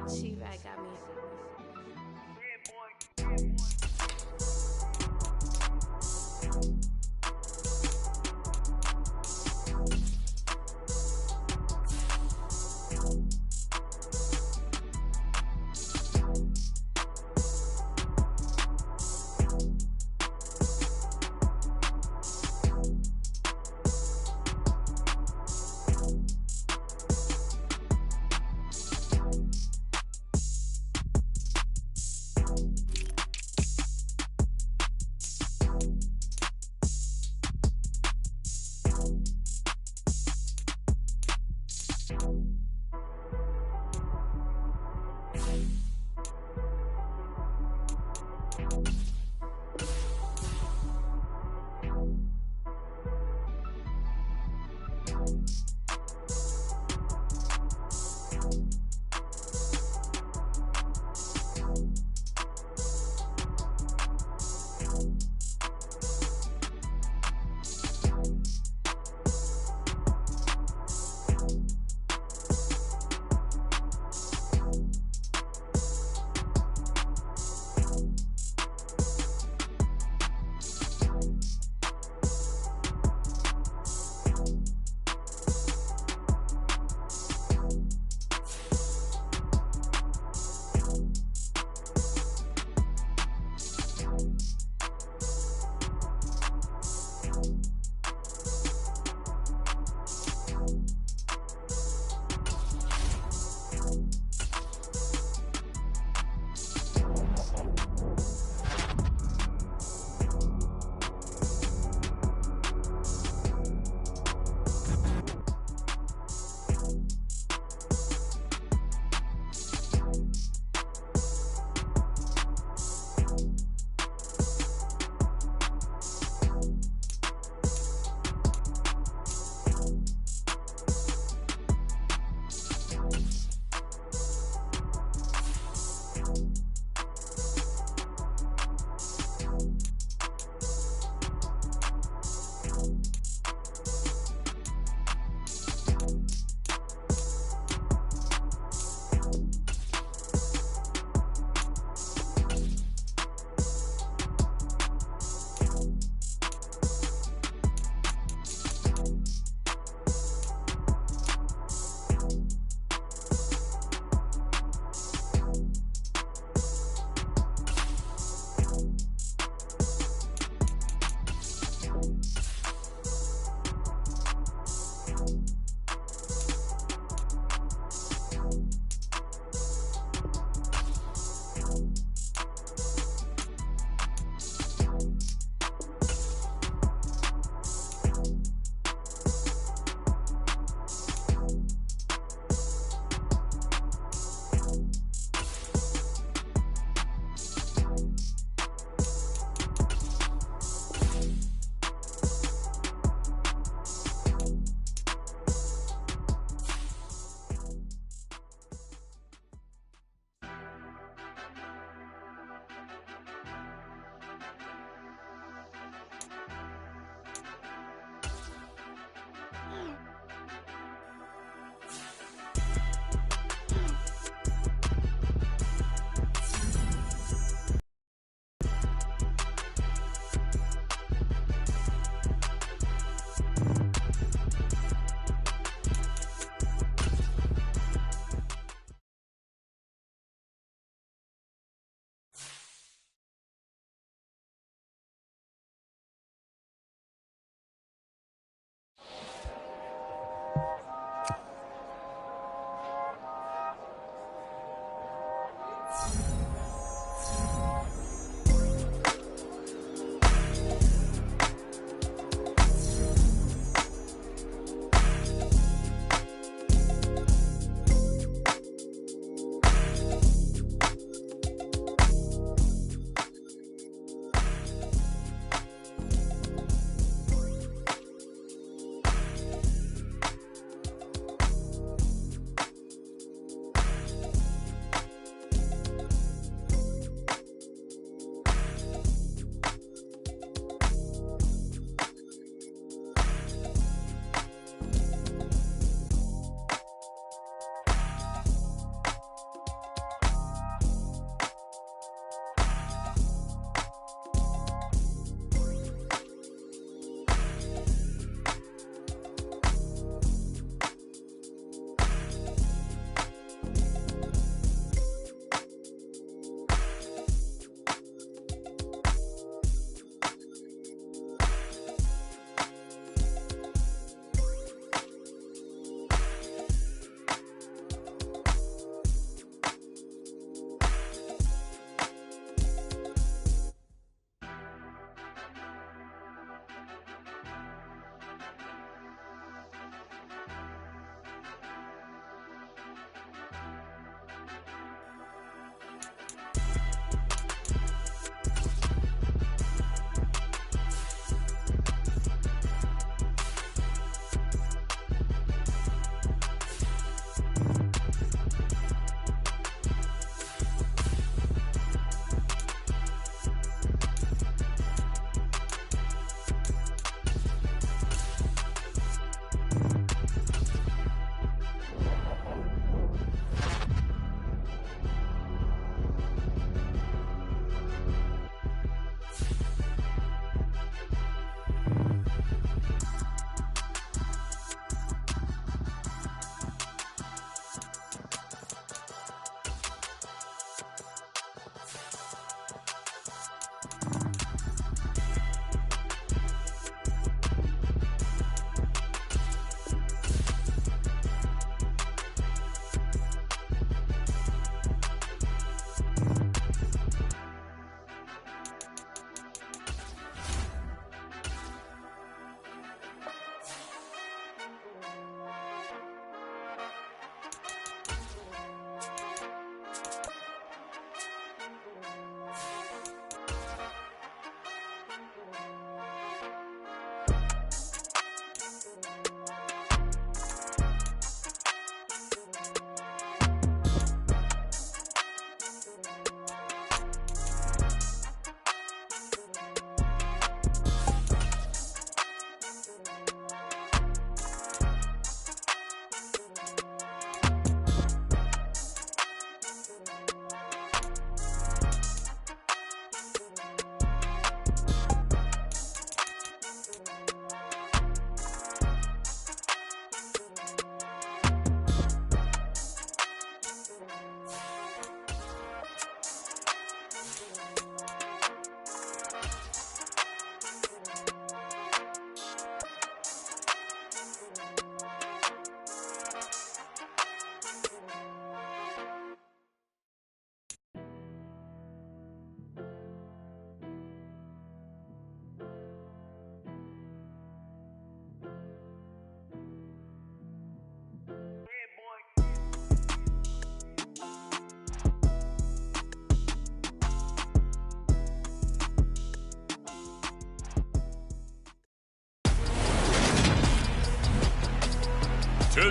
She-Rag got me.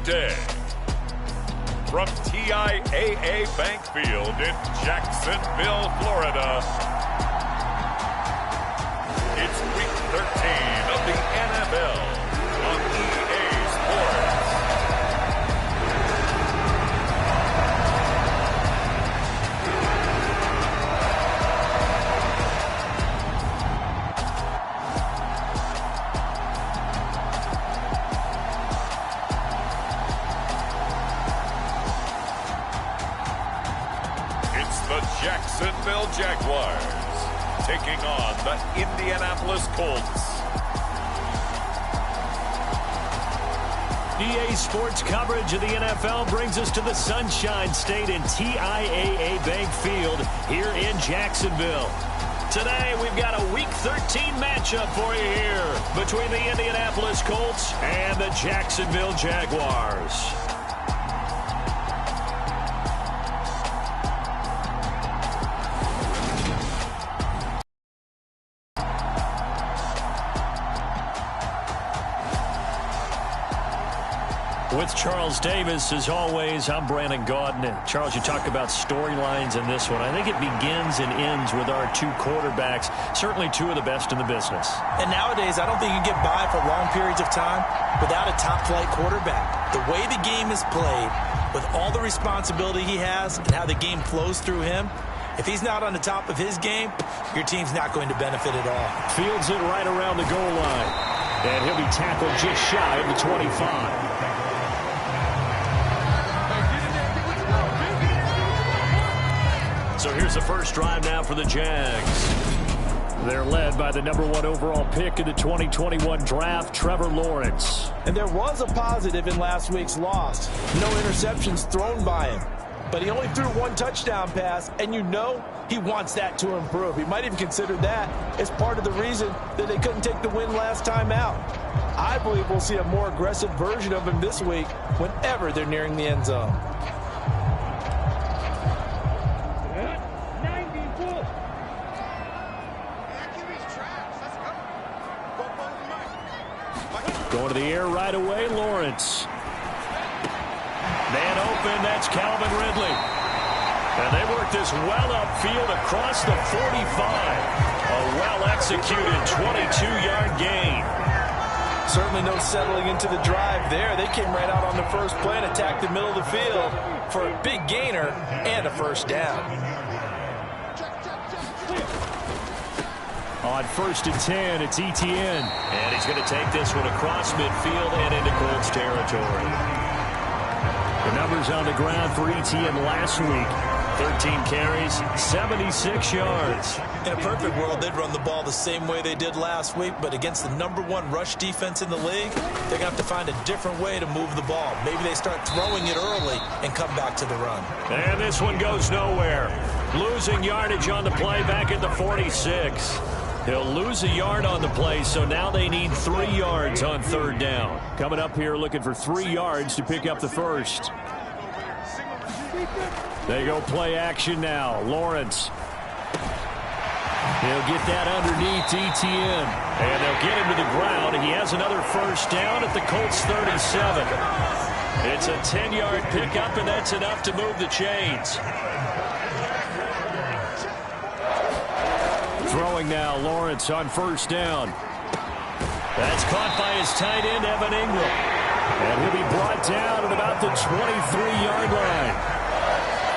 today. From TIAA Bank Field in Jacksonville, Florida, it's Week 13 of the NFL on EA Sports. The Jacksonville Jaguars taking on the Indianapolis Colts. EA Sports coverage of the NFL brings us to the Sunshine State and TIAA Bank Field here in Jacksonville. Today, we've got a Week 13 matchup for you here between the Indianapolis Colts and the Jacksonville Jaguars. With Charles Davis, as always, I'm Brandon Gaudin. Charles, you talk about storylines in this one. I think it begins and ends with our two quarterbacks, certainly two of the best in the business. And nowadays, I don't think you can get by for long periods of time without a top-flight quarterback. The way the game is played, with all the responsibility he has and how the game flows through him, if he's not on the top of his game, your team's not going to benefit at all. Fields it right around the goal line. And he'll be tackled just shy of the 25. So here's the first drive now for the Jags. They're led by the #1 overall pick in the 2021 draft, Trevor Lawrence. And there was a positive in last week's loss. No interceptions thrown by him. But he only threw one touchdown pass, and you know he wants that to improve. He might even consider that as part of the reason that they couldn't take the win last time out. I believe we'll see a more aggressive version of him this week whenever they're nearing the end zone. Going to the air right away, Lawrence. Man open, that's Calvin Ridley. And they work this well upfield across the 45. A well-executed 22-yard gain. Certainly no settling into the drive there. They came right out on the first play and attacked the middle of the field for a big gainer and a first down. On 1st and 10, it's Etienne. And he's going to take this one across midfield and into Colts territory. The numbers on the ground for Etienne last week. 13 carries, 76 yards. In a perfect world, they'd run the ball the same way they did last week, but against the #1 rush defense in the league, they're going to have to find a different way to move the ball. Maybe they start throwing it early and come back to the run. And this one goes nowhere. Losing yardage on the play back at the 46. He'll lose a yard on the play, so now they need 3 yards on 3rd down. Coming up here looking for 3 yards to pick up the first. They go play action now. Lawrence. He'll get that underneath Etienne. And they'll get him to the ground. He has another first down at the Colts 37. It's a 10-yard pickup, and that's enough to move the chains. Throwing now, Lawrence on 1st down. That's caught by his tight end, Evan Ingram. And he'll be brought down at about the 23-yard line.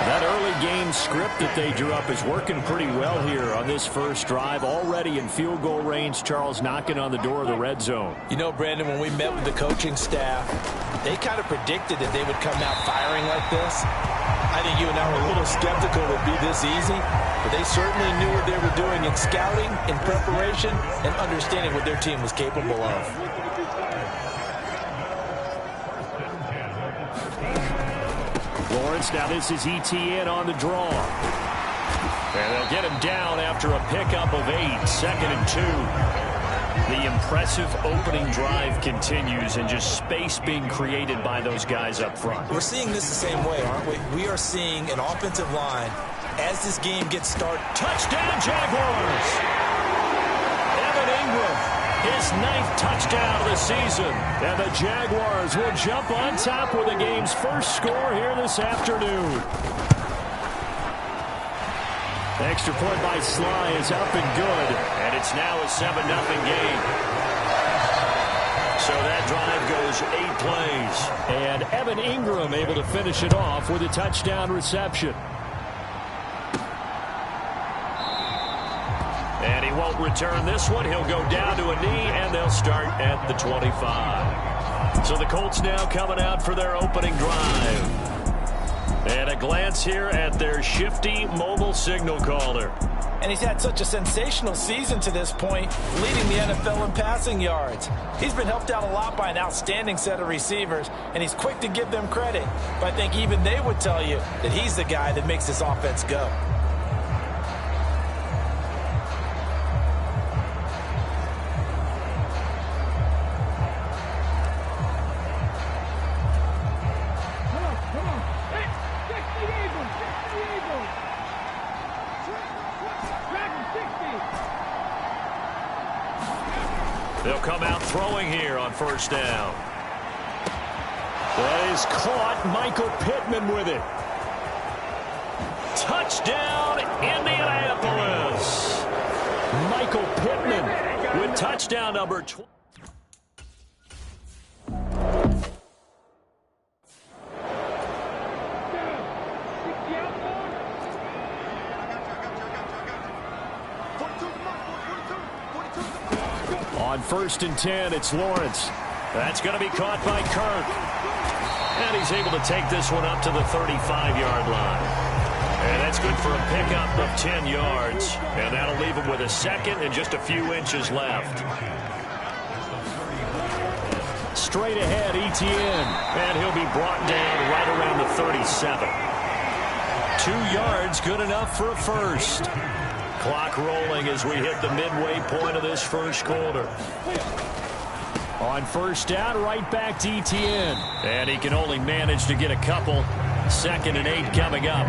That early game script that they drew up is working pretty well here on this first drive. Already in field goal range, Charles knocking on the door of the red zone. You know, Brandon, when we met with the coaching staff, they kind of predicted that they would come out firing like this. I think you and I were a little skeptical it would be this easy, but they certainly knew what they were doing in scouting, in preparation, and understanding what their team was capable of. Lawrence, now this is Etienne on the draw. And they'll get him down after a pickup of 8, 2nd and 2. The impressive opening drive continues and just space being created by those guys up front. We're seeing this the same way, aren't we? We are seeing an offensive line as this game gets started. Touchdown, Jaguars! Evan Ingram his 9th touchdown of the season. And the Jaguars will jump on top with the game's first score here this afternoon. Extra point by Sly is up and good. And it's now a 7-0 game. So that drive goes 8 plays. And Evan Ingram able to finish it off with a touchdown reception. And he won't return this one. He'll go down to a knee, and they'll start at the 25. So the Colts now coming out for their opening drive. And a glance here at their shifty mobile signal caller. And he's had such a sensational season to this point, leading the NFL in passing yards. He's been helped out a lot by an outstanding set of receivers, and he's quick to give them credit. But I think even they would tell you that he's the guy that makes this offense go. They'll come out throwing here on first down. That is caught. Michael Pittman with it. Touchdown, Indianapolis. Michael Pittman with touchdown number 20. On 1st and 10, it's Lawrence. That's going to be caught by Kirk. And he's able to take this one up to the 35-yard line. And that's good for a pickup of 10 yards. And that'll leave him with a second and just a few inches left. Straight ahead, Etienne. And he'll be brought down right around the 37. 2 yards, good enough for a first. Clock rolling as we hit the midway point of this first quarter. On first down, right back to Etienne. And he can only manage to get a couple. 2nd and 8 coming up.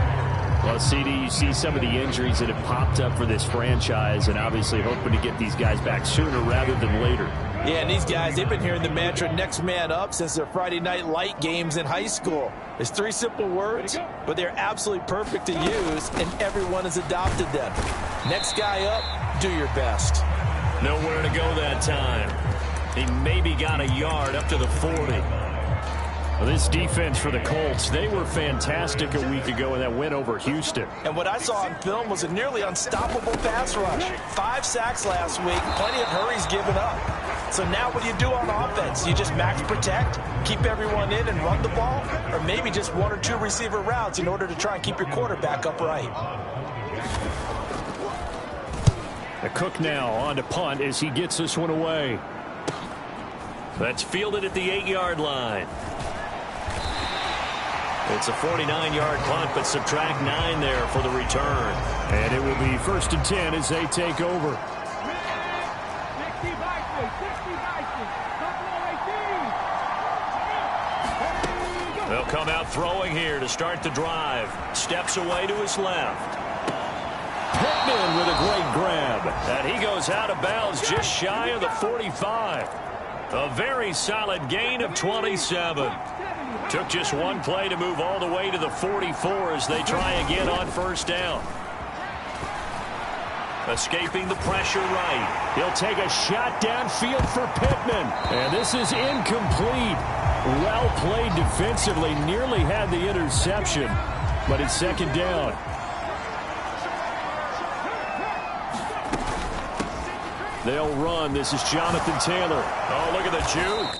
Well, CD, you see some of the injuries that have popped up for this franchise, and obviously hoping to get these guys back sooner rather than later. Yeah, and these guys, they've been hearing the mantra next man up since their Friday night light games in high school. It's 3 simple words, but they're absolutely perfect to use, and everyone has adopted them. Next guy up, do your best. Nowhere to go that time. He maybe got a yard up to the 40. Well, this defense for the Colts, they were fantastic a week ago in that win over Houston. And what I saw on film was a nearly unstoppable pass rush. 5 sacks last week, plenty of hurries given up. So now what do you do on offense? You just max protect, keep everyone in and run the ball, or maybe just 1 or 2 receiver routes in order to try and keep your quarterback upright. The Cook now on to punt as he gets this one away. That's fielded at the 8-yard line. It's a 49-yard punt, but subtract 9 there for the return. And it will be 1st and 10 as they take over. They'll come out throwing here to start the drive. Steps away to his left. Pittman with a great grab. And he goes out of bounds just shy of the 45. A very solid gain of 27. Took just 1 play to move all the way to the 44 as they try again on first down. Escaping the pressure right. He'll take a shot downfield for Pittman. And this is incomplete. Well played defensively. Nearly had the interception. But it's 2nd down. They'll run. This is Jonathan Taylor. Oh, look at the juke.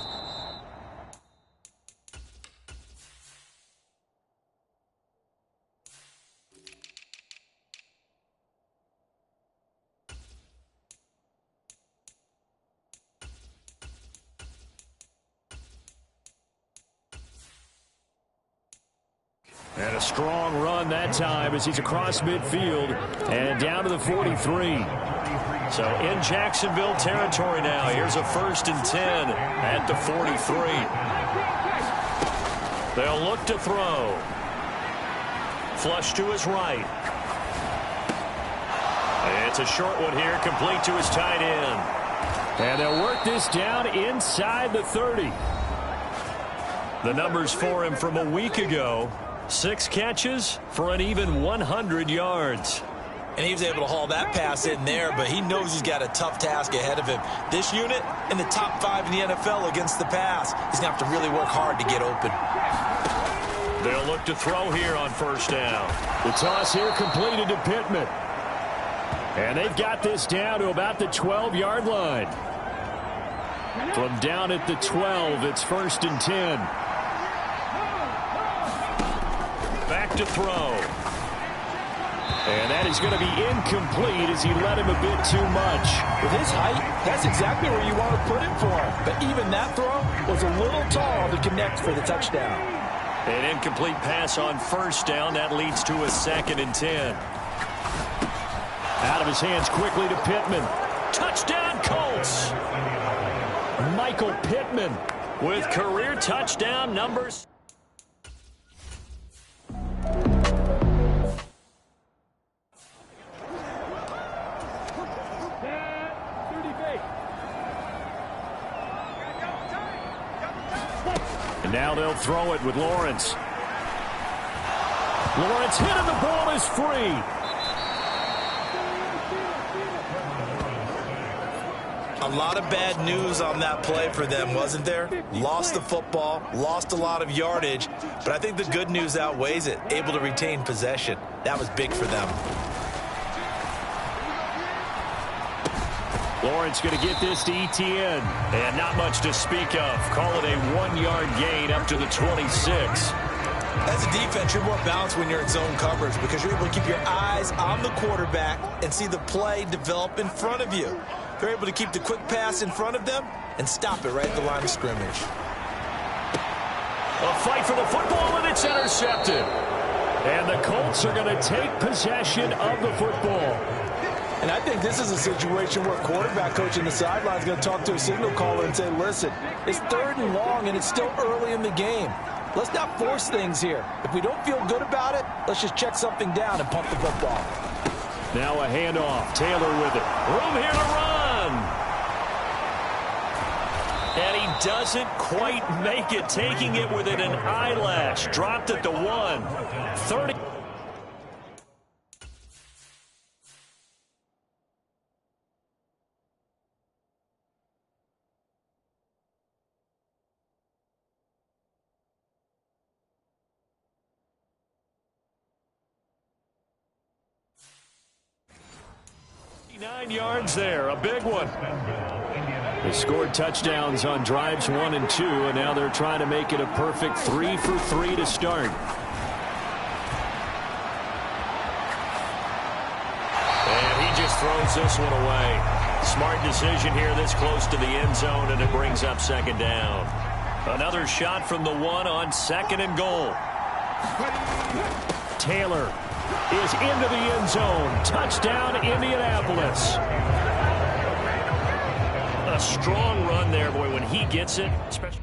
And a strong run that time as he's across midfield and down to the 43. So in Jacksonville territory now. Here's a 1st and 10 at the 43. They'll look to throw. Flush to his right. It's a short one here, complete to his tight end. And they'll work this down inside the 30. The numbers for him from a week ago: 6 catches for an even 100 yards. And he was able to haul that pass in there, but he knows he's got a tough task ahead of him. This unit in the top 5 in the NFL against the pass. He's going to have to really work hard to get open. They'll look to throw here on first down. The toss here completed to Pittman. And they've got this down to about the 12-yard line. From down at the 12, it's 1st and 10. Back to throw. And that is going to be incomplete as he led him a bit too much. With his height, that's exactly where you want to put it for him. But even that throw was a little tall to connect for the touchdown. An incomplete pass on first down. That leads to a 2nd and 10. Out of his hands quickly to Pittman. Touchdown, Colts! Michael Pittman with career touchdown numbers. And now they'll throw it with Lawrence. Lawrence hit and the ball is free. A lot of bad news on that play for them, wasn't there? Lost the football, lost a lot of yardage, but I think the good news outweighs it. Able to retain possession. That was big for them. Lawrence going to get this to Etienne. And not much to speak of. Call it a 1-yard gain up to the 26. As a defense, you're more balanced when you're in zone coverage because you're able to keep your eyes on the quarterback and see the play develop in front of you. They're able to keep the quick pass in front of them and stop it right at the line of scrimmage. A fight for the football, and it's intercepted. And the Colts are going to take possession of the football. And I think this is a situation where quarterback coach in the sideline is going to talk to a signal caller and say, listen, it's 3rd and long, and it's still early in the game. Let's not force things here. If we don't feel good about it, let's just check something down and pump the football. Now a handoff. Taylor with it. Room here to run. And he doesn't quite make it, taking it within an eyelash. Dropped at the 1. 30. Yards there, a big one. They scored touchdowns on drives 1 and 2, and now they're trying to make it a perfect 3 for 3 to start. And he just throws this one away. Smart decision here this close to the end zone, and it brings up 2nd down. Another shot from the 1 on 2nd and goal. Taylor is into the end zone. Touchdown, Indianapolis. A strong run there, boy, when he gets it. Especially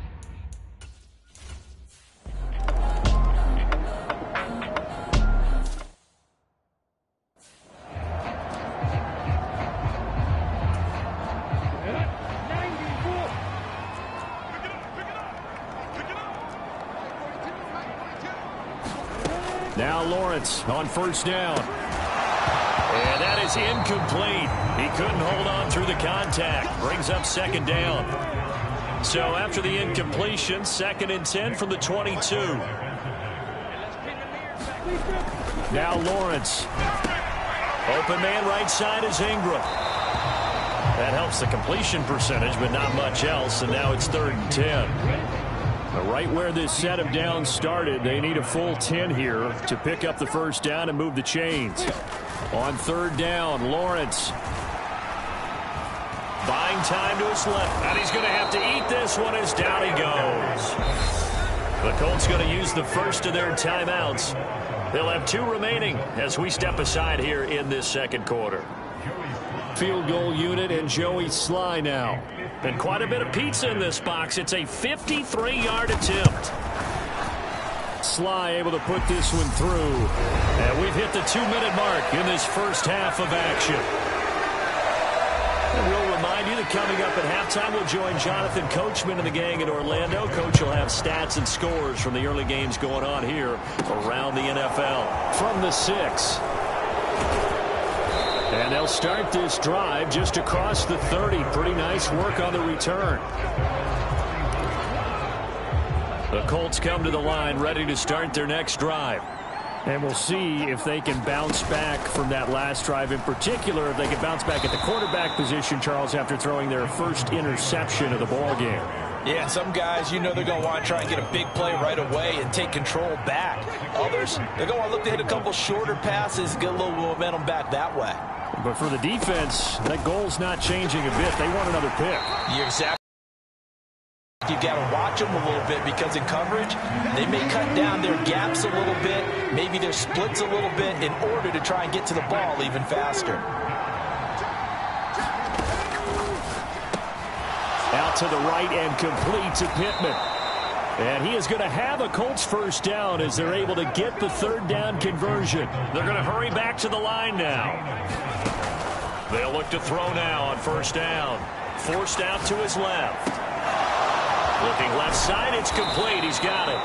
now Lawrence on 1st down. And that is incomplete. He couldn't hold on through the contact. Brings up 2nd down. So after the incompletion, 2nd and 10 from the 22. Now Lawrence. Open man right side is Ingram. That helps the completion percentage, but not much else. And now it's 3rd and 10. Right where this set of downs started, they need a full 10 here to pick up the 1st down and move the chains. On 3rd down, Lawrence. Buying time to his left. And he's going to have to eat this one as down he goes. The Colts going to use the first of their timeouts. They'll have 2 remaining as we step aside here in this 2nd quarter. Field goal unit and Joey Sly now. And quite a bit of pizza in this box. It's a 53-yard attempt. Sly able to put this one through. And we've hit the 2-minute mark in this first half of action. And we'll remind remind you that coming up at halftime, we'll join Jonathan Coachman and the gang in Orlando. Coach will have stats and scores from the early games going on here around the NFL. From the 6. And they'll start this drive just across the 30. Pretty nice work on the return. The Colts come to the line ready to start their next drive. And we'll see if they can bounce back from that last drive. In particular, if they can bounce back at the quarterback position, Charles, after throwing their first interception of the ball game. Yeah, some guys, they're going to want to try and get a big play right away and take control back. Others, they're going to look to hit a couple shorter passes, get a little momentum back that way. But for the defense, that goal's not changing a bit. They want another pick. You're exactly. You've got to watch them a little bit because in coverage, they may cut down their gaps a little bit, maybe their splits a little bit in order to try and get to the ball even faster. Out to the right and complete to Pittman. And he is going to have a Colts first down as they're able to get the third down conversion. They're going to hurry back to the line now. They'll look to throw now on first down. Forced out to his left. Looking left side, it's complete. He's got it.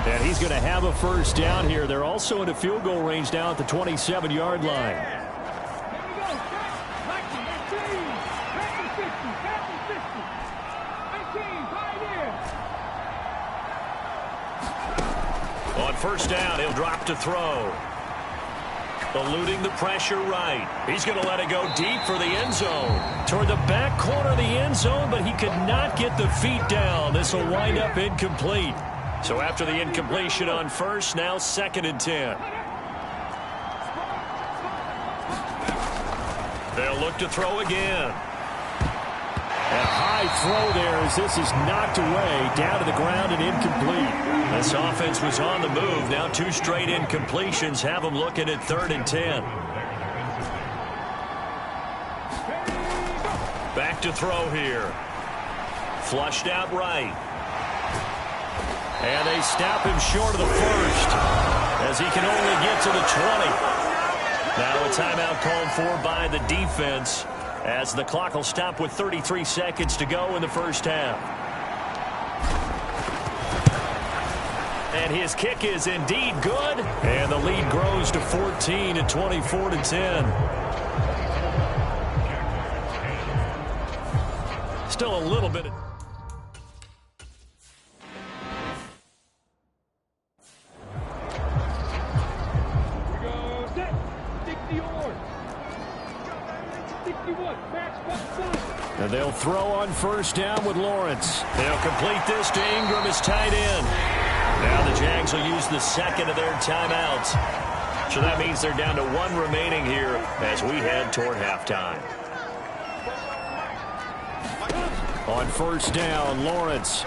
And he's going to have a first down here. They're also in a field goal range now at the 27-yard line. On first down, he'll drop to throw. Eluding the pressure right. He's going to let it go deep for the end zone. Toward the back corner of the end zone, but he could not get the feet down. This will wind up incomplete. So after the incompletion on first, now 2nd and 10. They'll look to throw again. A high throw there as this is knocked away, down to the ground and incomplete. This offense was on the move. Now 2 straight incompletions have them looking at 3rd and 10. Back to throw here. Flushed out right. And they stop him short of the first as he can only get to the 20. Now a timeout called for by the defense as the clock will stop with 33 seconds to go in the first half. And his kick is indeed good. And the lead grows to 14 at 24-10. Still a little bit of... And they'll throw on first down with Lawrence. They'll complete this to Ingram as tight end. Now the Jags will use the second of their timeouts. So that means they're down to 1 remaining here as we head toward halftime. On first down, Lawrence.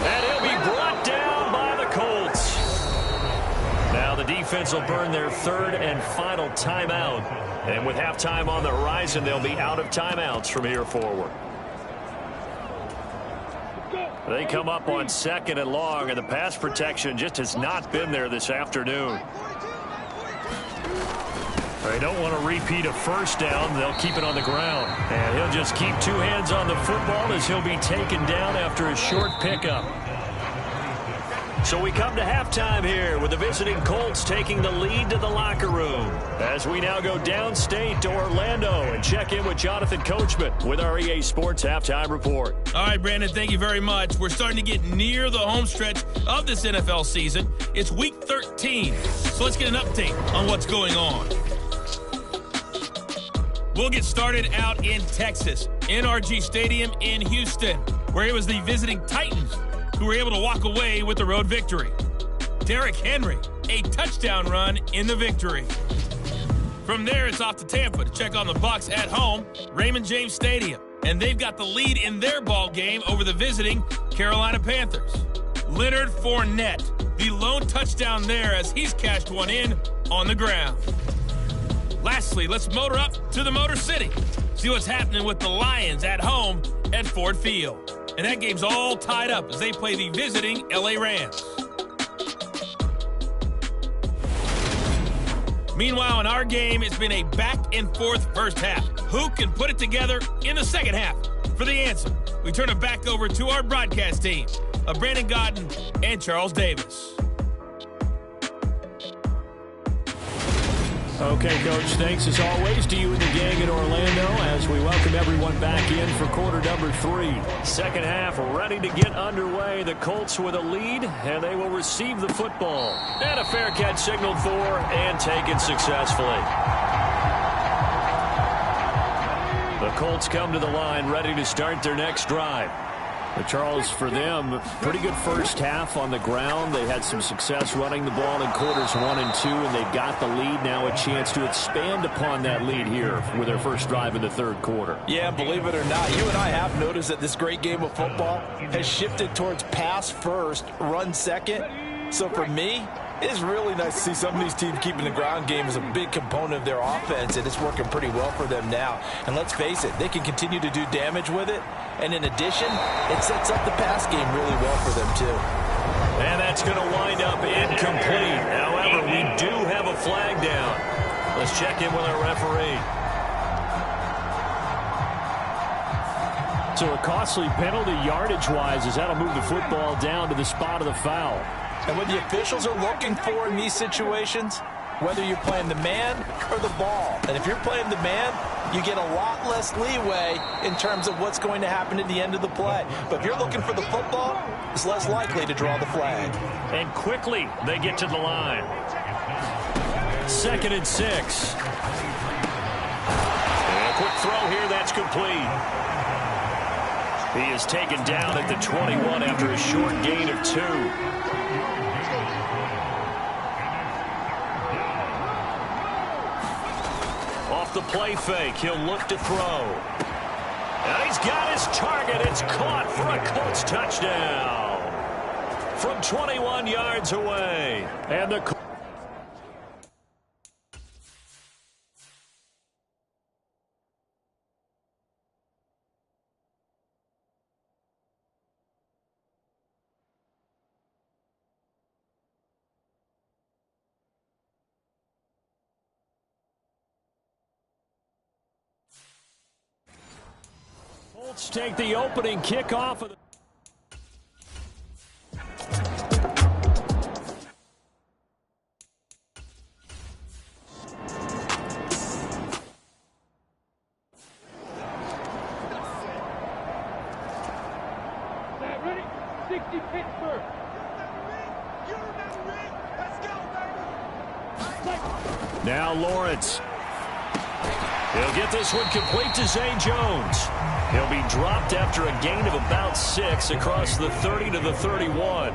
And he'll be brought down by the Colts. Now the defense will burn their 3rd and final timeout. And with halftime on the horizon, they'll be out of timeouts from here forward. They come up on 2nd and long, and the pass protection just has not been there this afternoon. They don't want to repeat a first down. They'll keep it on the ground. And he'll just keep 2 hands on the football as he'll be taken down after a short pickup. So we come to halftime here with the visiting Colts taking the lead to the locker room as we now go downstate to Orlando and check in with Jonathan Coachman with our EA Sports Halftime Report. All right, Brandon, thank you very much. We're starting to get near the home stretch of this NFL season. It's Week 13, so let's get an update on what's going on. We'll get started out in Texas, NRG Stadium in Houston, where it was the visiting Titans who were able to walk away with the road victory. Derrick Henry, a touchdown run in the victory. From there, it's off to Tampa to check on the Bucs at home, Raymond James Stadium. And they've got the lead in their ball game over the visiting Carolina Panthers. Leonard Fournette, the lone touchdown there as he's cashed one in on the ground. Lastly, let's motor up to the Motor City. See what's happening with the Lions at home at Ford Field. And that game's all tied up as they play the visiting LA Rams. Meanwhile, in our game, it's been a back-and-forth first half. Who can put it together in the second half? For the answer, we turn it back over to our broadcast team of Brandon Godden and Charles Davis. Okay, Coach, thanks as always to you and the gang in Orlando as we welcome everyone back in for quarter number 3. Second half ready to get underway. The Colts with a lead, and they will receive the football. And a fair catch signaled for and taken successfully. The Colts come to the line ready to start their next drive. But Charles, for them, pretty good first half on the ground. They had some success running the ball in quarters 1 and 2, and they've got the lead now, a chance to expand upon that lead here with their first drive in the third quarter. Yeah, believe it or not, you and I have noticed that this great game of football has shifted towards pass first, run second. So for me, it's really nice to see some of these teams keeping the ground game as a big component of their offense, and it's working pretty well for them now. And let's face it, they can continue to do damage with it. And in addition, it sets up the pass game really well for them, too. And that's going to wind up incomplete. However, we do have a flag down. Let's check in with our referee. So a costly penalty yardage-wise as that'll move the football down to the spot of the foul. And what the officials are looking for in these situations, whether you're playing the man or the ball. And if you're playing the man, you get a lot less leeway in terms of what's going to happen at the end of the play. But if you're looking for the football, it's less likely to draw the flag. And quickly, they get to the line. 2nd and 6. And a quick throw here, that's complete. He is taken down at the 21 after a short gain of 2. Off the play fake, he'll look to throw. And he's got his target. It's caught for a Colts touchdown from 21 yards away. And the Colts take the opening kickoff of the Ready? 60 Pittsburgh. Now Lawrence. He'll get this one complete to Zay Jones. He'll be dropped after a gain of about 6 across the 30 to the 31.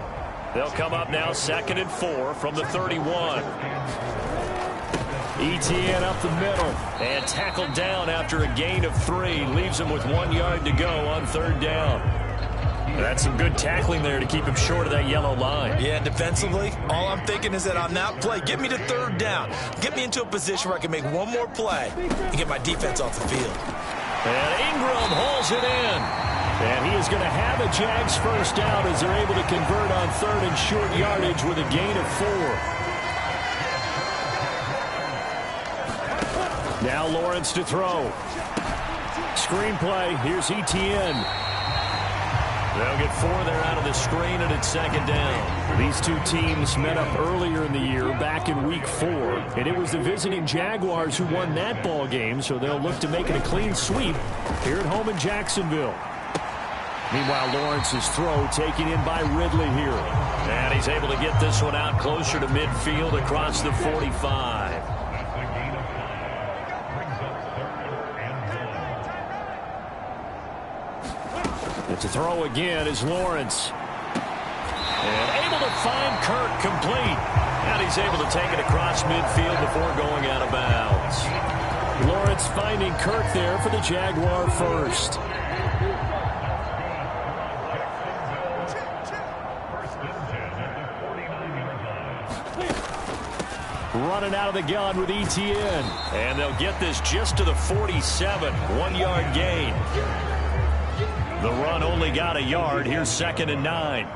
They'll come up now 2nd and 4 from the 31. Etienne up the middle and tackled down after a gain of 3. Leaves him with 1 yard to go on 3rd down. That's some good tackling there to keep him short of that yellow line. Yeah, defensively, all I'm thinking is that on that play, get me to 3rd down. Get me into a position where I can make one more play and get my defense off the field. And Ingram hauls it in. And he is going to have a Jags first down as they're able to convert on 3rd and short yardage with a gain of 4. Now Lawrence to throw. Screenplay. Here's Etienne. They'll get 4 there out of the screen, and it's 2nd down. These two teams met up earlier in the year, back in Week 4, and it was the visiting Jaguars who won that ball game, so they'll look to make it a clean sweep here at home in Jacksonville. Meanwhile, Lawrence's throw taken in by Ridley here. And he's able to get this one out closer to midfield across the 45. To throw again is Lawrence. And able to find Kirk complete. And he's able to take it across midfield before going out of bounds. Lawrence finding Kirk there for the Jaguar first. Running out of the gun with Etienne. And they'll get this just to the 47. 1 yard gain. The run only got a yard. Here's 2nd and 9.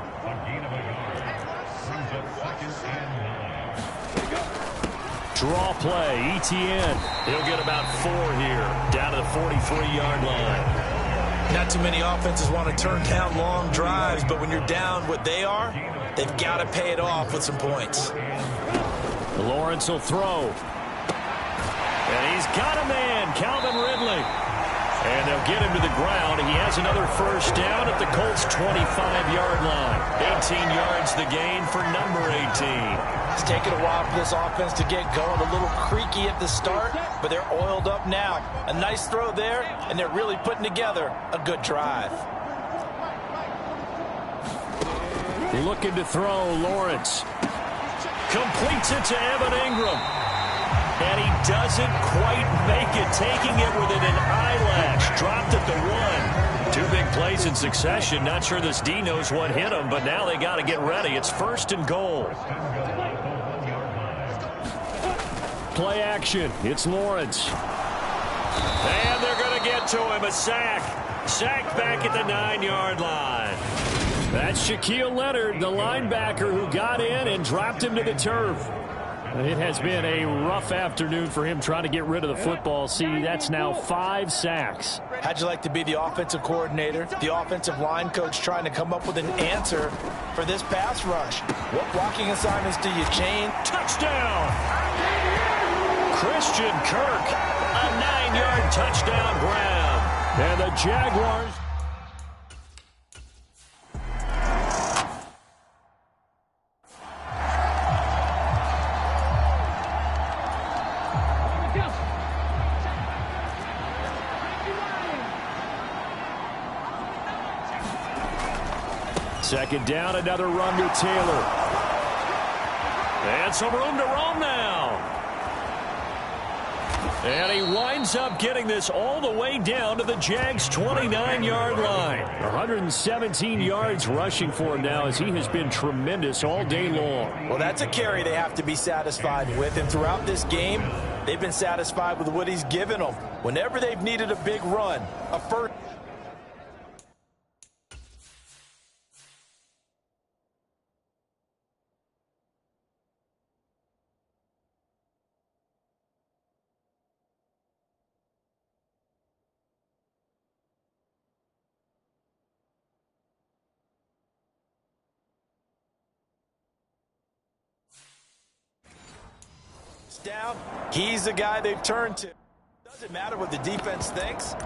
Draw play, ETN. He'll get about 4 here, down to the 43-yard line. Not too many offenses want to turn down long drives, but when you're down what they are, they've got to pay it off with some points. Lawrence will throw. And he's got a man, Calvin Ridley. And they'll get him to the ground. He has another first down at the Colts' 25-yard line. 18 yards the gain for number 18. It's taken a while for this offense to get going. A little creaky at the start, but they're oiled up now. A nice throw there, and they're really putting together a good drive. Looking to throw, Lawrence. Completes it to Evan Ingram. And he doesn't quite make it, taking it within an eyelash. Dropped at the 1. 2 big plays in succession. Not sure this D knows what hit him, but now they got to get ready. It's 1st and goal. Play action. It's Lawrence. And they're going to get to him. A sack. Sacked back at the 9-yard line. That's Shaquille Leonard, the linebacker who got in and dropped him to the turf. It has been a rough afternoon for him trying to get rid of the football. See, that's now 5 sacks. How'd you like to be the offensive coordinator, the offensive line coach trying to come up with an answer for this pass rush? What blocking assignments do you change? Touchdown! Christian Kirk, a 9-yard touchdown grab. And the Jaguars... Second down, another run to Taylor. And some room to roam now. And he winds up getting this all the way down to the Jags' 29-yard line. 117 yards rushing for him now as he has been tremendous all day long. Well, that's a carry they have to be satisfied with. And throughout this game, they've been satisfied with what he's given them. Whenever they've needed a big run, a first... down, he's the guy they've turned to. Doesn't matter what the defense thinks. Come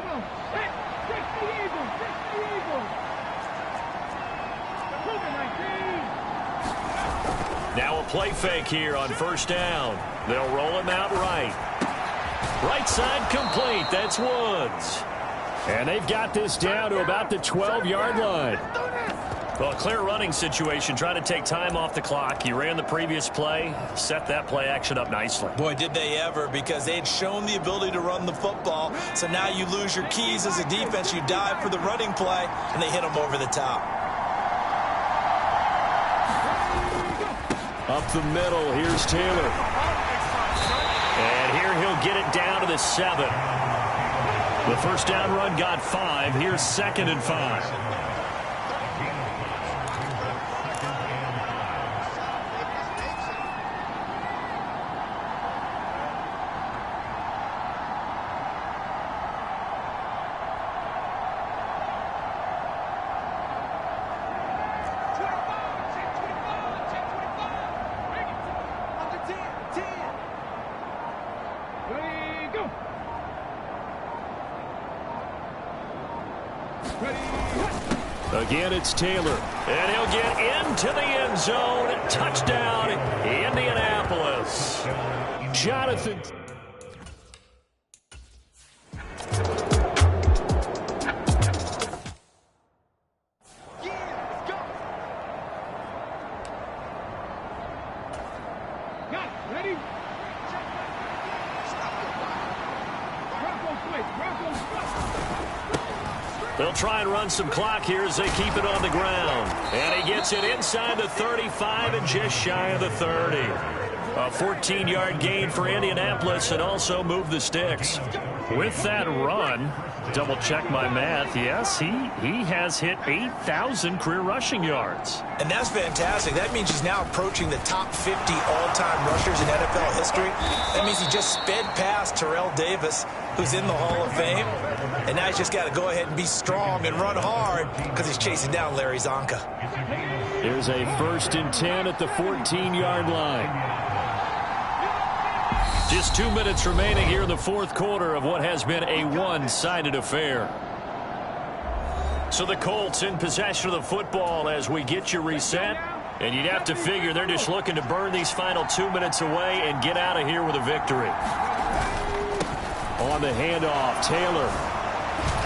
on. Hey, check the Eagles. Now a play fake here on first down. They'll roll him out right. Right side complete. That's Woods. And they've got this down to about the 12-yard line. Well, a clear running situation. Trying to take time off the clock. He ran the previous play, set that play action up nicely. Boy, did they ever, because they had shown the ability to run the football. So now you lose your keys as a defense. You dive for the running play, and they hit them over the top. Up the middle, here's Taylor. And here he'll get it down to the 7. The first down run got 5. Here's 2nd and 5. Again, it's Taylor. And he'll get into the end zone. Touchdown, Indianapolis. Jonathan. Ready? They'll try and run some clock here as they keep it on the ground. And he gets it inside the 35 and just shy of the 30. A 14-yard gain for Indianapolis and also move the sticks. With that run, double check my math, yes, he has hit 8,000 career rushing yards. And that's fantastic. That means he's now approaching the top 50 all-time rushers in NFL history. That means he just sped past Terrell Davis, who's in the Hall of Fame. And now he's just got to go ahead and be strong and run hard because he's chasing down Larry Zonka. Here's a 1st and 10 at the 14-yard line. Just 2 minutes remaining here in the 4th quarter of what has been a one-sided affair. So the Colts in possession of the football as we get you reset. And you'd have to figure they're just looking to burn these final 2 minutes away and get out of here with a victory. On the handoff, Taylor.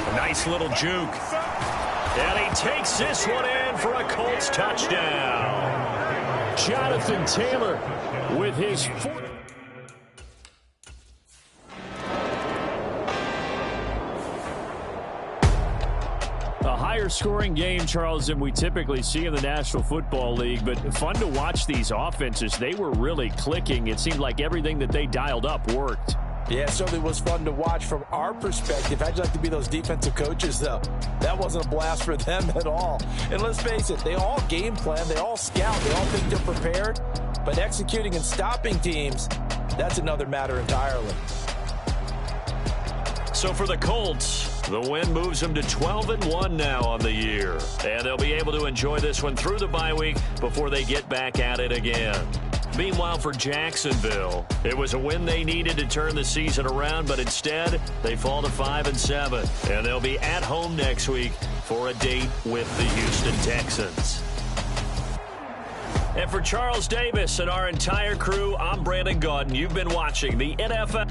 A nice little juke. And he takes this one in for a Colts touchdown. Jonathan Taylor with his 4th. A higher scoring game, Charles, than we typically see in the National Football League, but fun to watch these offenses. They were really clicking. It seemed like everything that they dialed up worked. Yeah, it certainly was fun to watch from our perspective. How'd you like to be those defensive coaches, though? That wasn't a blast for them at all. And let's face it, they all game plan, they all scout, they all think they're prepared. But executing and stopping teams, that's another matter entirely. So for the Colts, the win moves them to 12-1 now on the year. And they'll be able to enjoy this one through the bye week before they get back at it again. Meanwhile, for Jacksonville, it was a win they needed to turn the season around, but instead they fall to 5-7. And they'll be at home next week for a date with the Houston Texans. And for Charles Davis and our entire crew, I'm Brandon Gaudin. You've been watching the NFL.